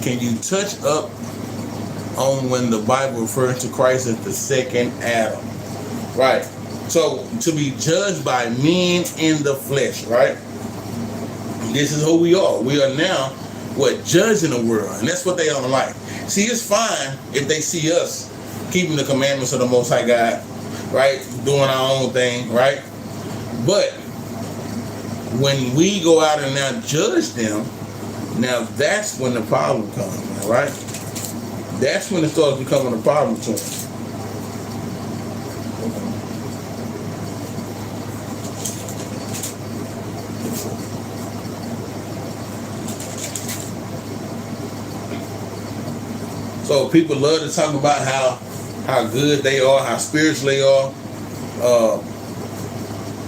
Can you touch up on when the Bible refers to Christ as the second Adam? Right. So to be judged by men in the flesh, right? This is who we are. We are now what? Judging the world. And that's what they don't like. See, it's fine if they see us keeping the commandments of the Most High God, right? Doing our own thing, right? But when we go out and now judge them, now that's when the problem comes, right? That's when it starts becoming a problem to them. So people love to talk about how good they are, how spiritual they are.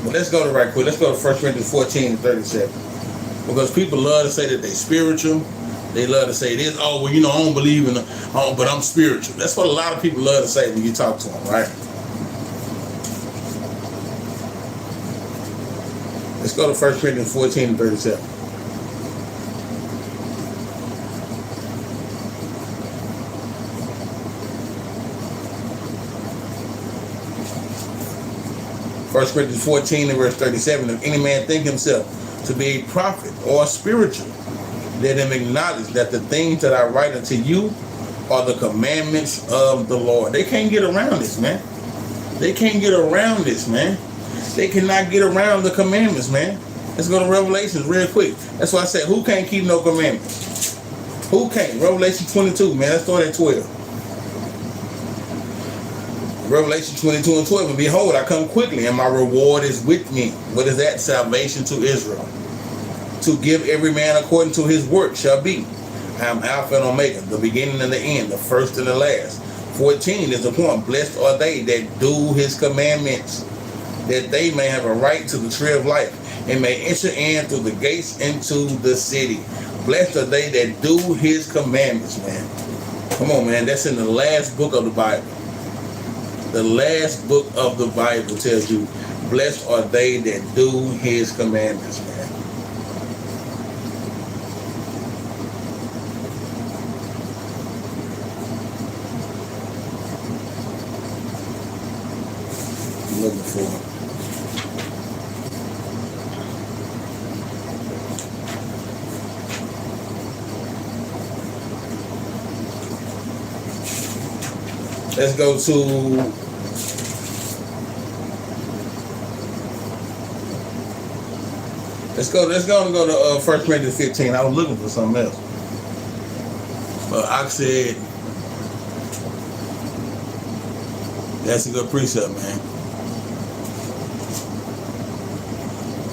But let's go to right quick. Let's go to 1 Corinthians 14 and 37. Because people love to say that they're spiritual. They love to say this. Oh, well, you know, I don't believe in but I'm spiritual. That's what a lot of people love to say when you talk to them, right? Let's go to 1 Corinthians 14 and 37. First Corinthians 14 and verse 37. If any man think himself to be a prophet or spiritual, let him acknowledge that the things that I write unto you are the commandments of the Lord. They can't get around this, man. They can't get around this, man. They cannot get around the commandments, man. Let's go to Revelations real quick. That's why I said, who can't keep no commandments? Who can't? Revelation 22, man. Let's start at 12. Revelation 22 and 12. And behold, I come quickly, and my reward is with me. What is that? Salvation to Israel. To give every man according to his work shall be. I am Alpha and Omega, the beginning and the end, the first and the last. 14 is the point. Blessed are they that do his commandments, that they may have a right to the tree of life, and may enter in through the gates into the city. Blessed are they that do his commandments, man. Come on, man. That's in the last book of the Bible. The last book of the Bible tells you, blessed are they that do his commandments, man. Looking for. Let's go to Let's go to 1 Corinthians 15. I was looking for something else, but I said that's a good precept, man.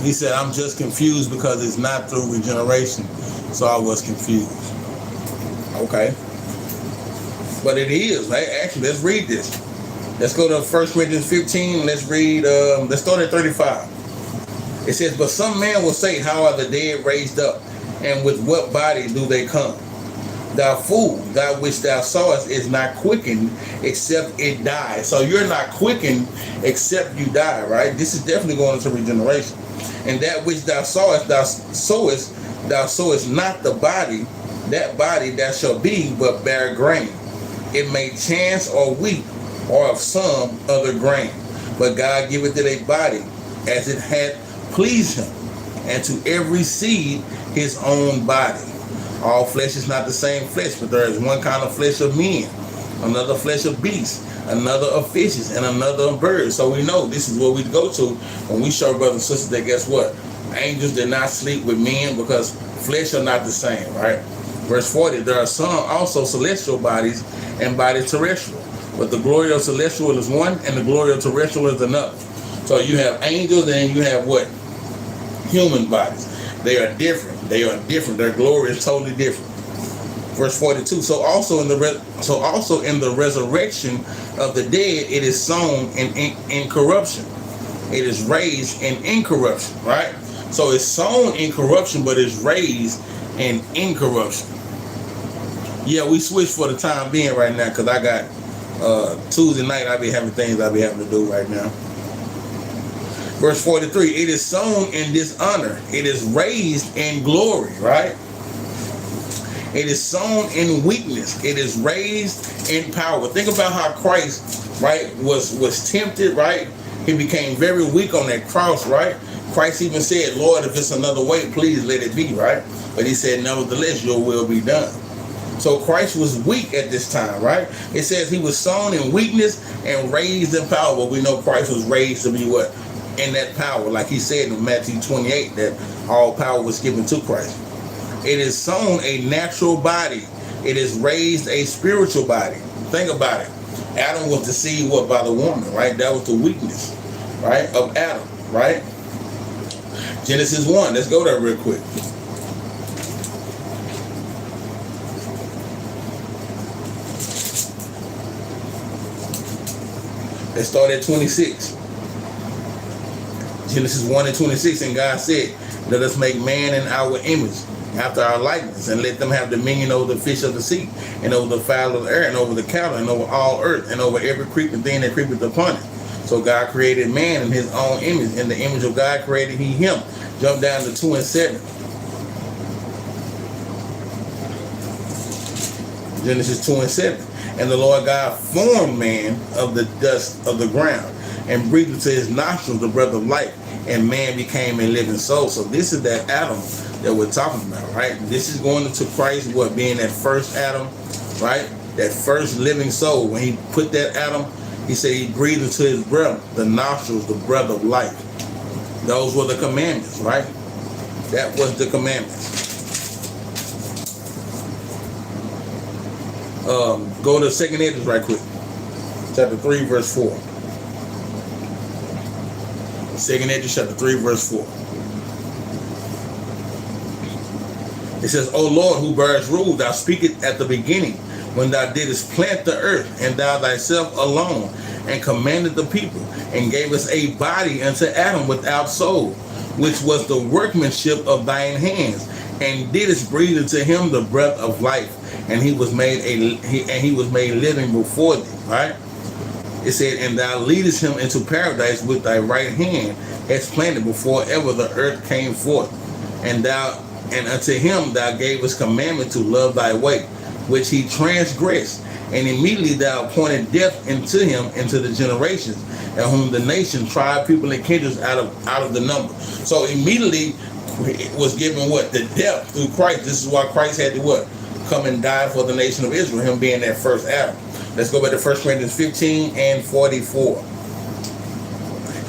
He said, I'm just confused because it's not through regeneration. So I was confused. Okay. But it is. Right? Actually, let's read this. Let's go to 1 Corinthians 15. Let's read, let's start at 35. It says, but some man will say, how are the dead raised up? And with what body do they come? Thou fool, that which thou sawest is not quickened except it die. So you're not quickened except you die, right? This is definitely going into regeneration. And that which thou sawest not the body, that shall be but bare grain. It may chance or wheat or of some other grain. But God giveth it a body as it hath pleased him, and to every seed his own body. All flesh is not the same flesh, but there is one kind of flesh of men, another flesh of beasts, another of fishes, and another of birds. So we know this is where we go to when we show brothers and sisters that guess what? Angels did not sleep with men because flesh are not the same, right? Verse 40, there are some also celestial bodies and bodies terrestrial, but the glory of celestial is one and the glory of terrestrial is another. So you have angels and you have what? Human bodies. They are different. They are different. Their glory is totally different. Verse 42. So also in the resurrection of the dead, it is sown in corruption. It is raised in incorruption. Right. So it's sown in corruption, but it's raised in incorruption. Yeah, we switched for the time being right now because I got Tuesday night. I be having things I be having to do right now. Verse 43, it is sown in dishonor. It is raised in glory, right? It is sown in weakness. It is raised in power. Think about how Christ, right, was tempted, right? He became very weak on that cross, right? Christ even said, Lord, if it's another way, please let it be, right? But he said, nevertheless, your will be done. So Christ was weak at this time, right? It says he was sown in weakness and raised in power. But we know Christ was raised to be what? In that power, like he said in Matthew 28, that all power was given to Christ. It is sown a natural body. It is raised a spiritual body. Think about it. Adam was deceived what by the woman, right? That was the weakness, right, of Adam, right? Genesis 1. Let's go there real quick. Let's start at 26. Genesis 1 and 26, and God said, let us make man in our image, after our likeness, and let them have dominion over the fish of the sea, and over the fowl of the air, and over the cattle, and over all earth, and over every creeping thing that creepeth upon it. So God created man in his own image. In the image of God created he him. Jump down to 2 and 7. Genesis 2 and 7. And the Lord God formed man of the dust of the ground, and breathed into his nostrils the breath of life, and man became a living soul. So this is that Adam that we're talking about, right? This is going into Christ, what, being that first Adam, right? That first living soul. When he put that Adam, he said he breathed into his breath, the nostrils, the breath of life. Those were the commandments, right? That was the commandments. Go to 2nd Edges right quick. Chapter 3, verse 4. 2nd Edges, chapter 3, verse 4. It says, O Lord, who bearest rule, thou speakest at the beginning, when thou didst plant the earth, and thou thyself alone, and commanded the people, and gave us a body unto Adam without soul, which was the workmanship of thine hands, and didst breathe into him the breath of life, and he was made living before thee. Right? It said, and thou leadest him into paradise with thy right hand, hast planted before ever the earth came forth, and unto him thou gavest commandment to love thy way, which he transgressed, and immediately thou appointed death into him, into the generations, and whom the nation, tribe, people, and kindreds out of the number. So immediately it was given what? The death through Christ. This is why Christ had to what? Come and die for the nation of Israel, him being that first Adam. Let's go back to 1 Corinthians 15 and 44.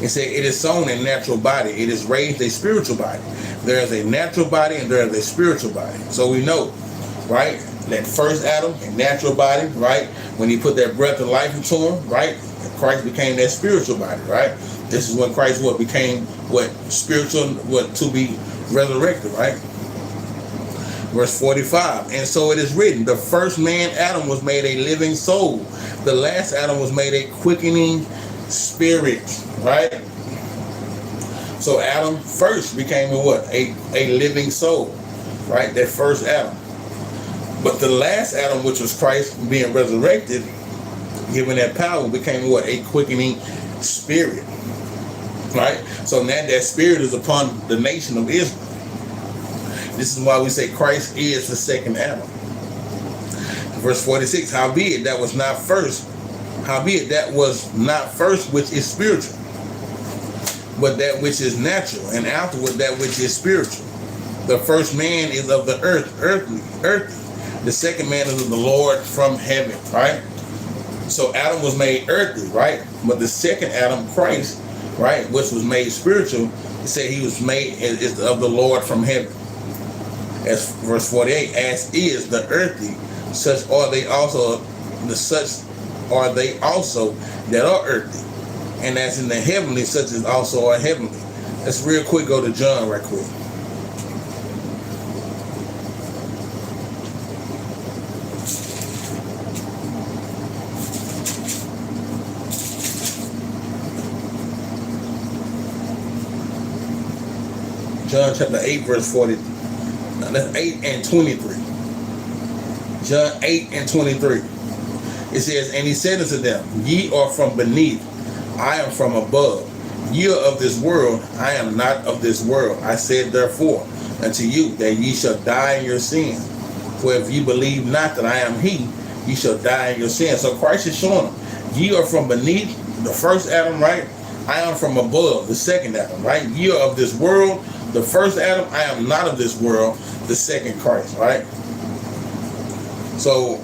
It said, it is sown a natural body. It is raised a spiritual body. There is a natural body and there is a spiritual body. So we know, right, that first Adam, a natural body, right, when he put that breath of life into him, right, Christ became that spiritual body, right? This is when Christ became spiritual, to be resurrected, right? Verse 45, and so it is written, the first man, Adam, was made a living soul. The last Adam was made a quickening spirit, right? So Adam first became a living soul, right? That first Adam. But the last Adam, which was Christ being resurrected, given that power, became a quickening spirit, right? So now that spirit is upon the nation of Israel. This is why we say Christ is the second Adam. Verse 46, howbeit that was not first, which is spiritual, but that which is natural, and afterward that which is spiritual. The first man is of the earthly. The second man is of the Lord from heaven, right? So Adam was made earthly, right? But the second Adam, Christ, right, which was made spiritual, he said he was made is of the Lord from heaven. As verse 48, as is the earthly, such are they also that are earthly. And as in the heavenly, such as also are heavenly. Let's real quick go to John right quick. John chapter 8, verse 40. That's 8 and 23. John 8 and 23. It says, and he said unto them, ye are from beneath, I am from above. Ye are of this world, I am not of this world. I said therefore unto you that ye shall die in your sins. For if ye believe not that I am he, ye shall die in your sins. So Christ is showing them, ye are from beneath, the first Adam, right? I am from above, the second Adam, right? Ye are of this world, the first Adam. I am not of this world, the second Christ, right? So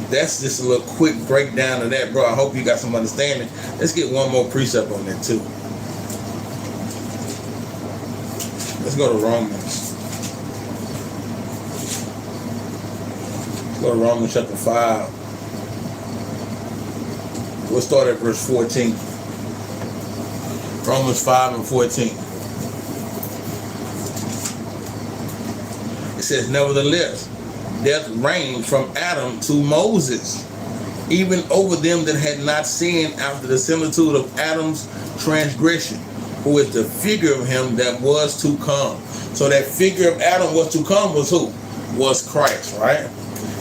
that's just a little quick breakdown of that, bro. I hope you got some understanding. Let's get one more precept on that too. Let's go to Romans. Let's go to Romans chapter 5. We'll start at verse 14. Romans 5 and 14. It says, nevertheless, death reigned from Adam to Moses, even over them that had not sinned after the similitude of Adam's transgression, who is the figure of him that was to come. So that figure of Adam was to come was who? Was Christ, right?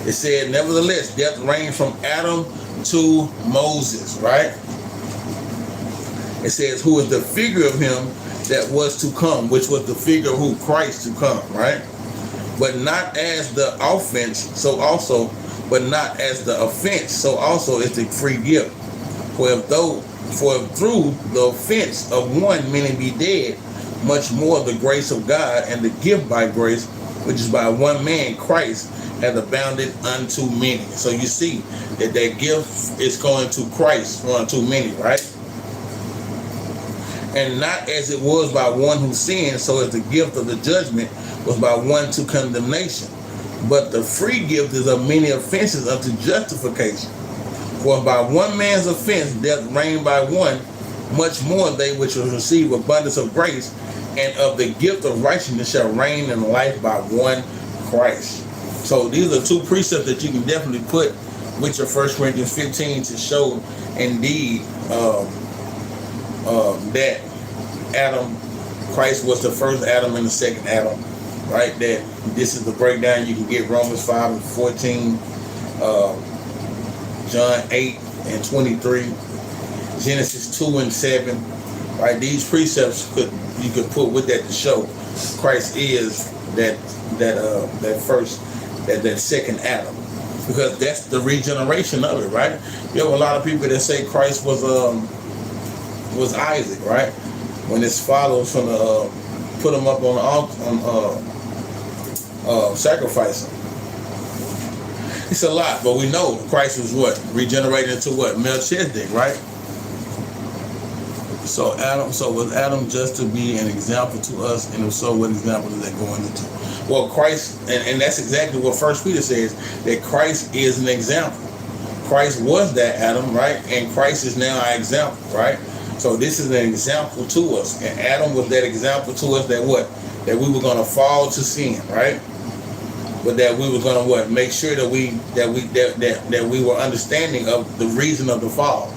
It said, nevertheless, death reigned from Adam to Moses, right? It says, who is the figure of him that was to come, which was the figure of who? Christ to come, right? But not as the offense, so also is the free gift. For if through the offense of one many be dead, much more the grace of God and the gift by grace, which is by one man, Christ, hath abounded unto many. So you see that gift is going to Christ, unto many, right? And not as it was by one who sinned, so as the gift of the judgment was by one to condemnation. But the free gift is of many offenses unto justification. For by one man's offense death reigned by one, much more they which will receive abundance of grace and of the gift of righteousness shall reign in life by one Christ. So these are two precepts that you can definitely put with your 1 Corinthians 15 to show indeed that Christ was the first Adam and the second Adam, right? That this is the breakdown. You can get Romans 5 and 14, John 8 and 23, Genesis 2 and 7, right? These precepts you could put with that to show Christ is that second Adam, because that's the regeneration of it, right? You have a lot of people that say Christ was Isaac, right? When his father was going to put him up on the altar, sacrifice him. It's a lot, but we know Christ was what? Regenerated into what? Melchizedek, right? So was Adam just to be an example to us? And if so, what example is that going into? Well, Christ, and that's exactly what 1 Peter says, that Christ is an example. Christ was that Adam, right? And Christ is now our example, right? So this is an example to us, and Adam was that example to us that what? That we were gonna fall to sin, right? But that we were gonna what? Make sure that we were understanding of the reason of the fall,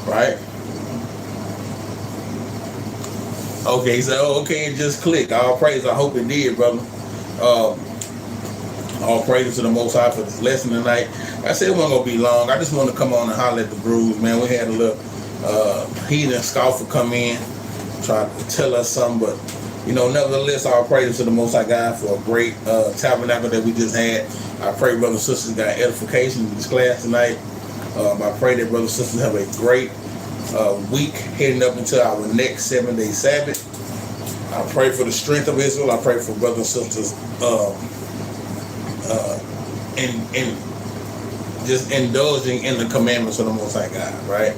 right? Okay, so okay, it just clicked. All praise. I hope it did, brother. All praise to the Most High for this lesson tonight. I said it wasn't gonna be long. I just want to come on and holler at the Brews, man. We had a little heathen scoffer come in, try to tell us something, but you know, nevertheless, all praise to the Most High God for a great tabernacle that we just had. I pray brothers and sisters got edification in this class tonight. I pray that brothers and sisters have a great week heading up into our next 7-day Sabbath. I pray for the strength of Israel. I pray for brothers and sisters in just indulging in the commandments of the Most High God, right?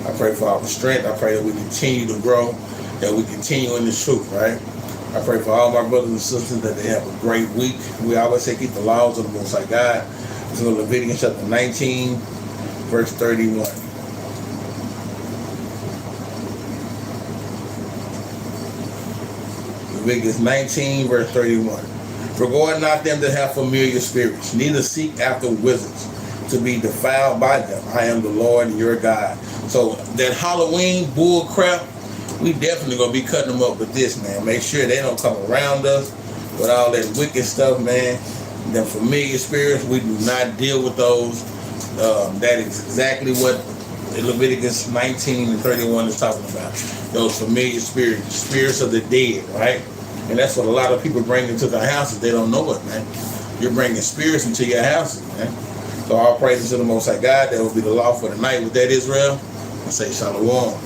I pray for our strength. I pray that we continue to grow, that we continue in the truth, right? I pray for all my brothers and sisters that they have a great week. We always say keep the laws of the Most High God. This is Leviticus chapter 19, verse 31. Leviticus 19, verse 31. Regard not them that have familiar spirits, neither seek after wizards to be defiled by them. I am the Lord your God. So that Halloween bull crap, we definitely gonna be cutting them up with this, man. Make sure they don't come around us with all that wicked stuff, man. Them familiar spirits, we do not deal with those. That is exactly what Leviticus 19 and 31 is talking about. Those familiar spirits, spirits of the dead, right? And that's what a lot of people bring into their houses. They don't know it, man. You're bringing spirits into your houses, man. So all praises to the Most High God. That will be the law for the night with that, Israel. I say shalom.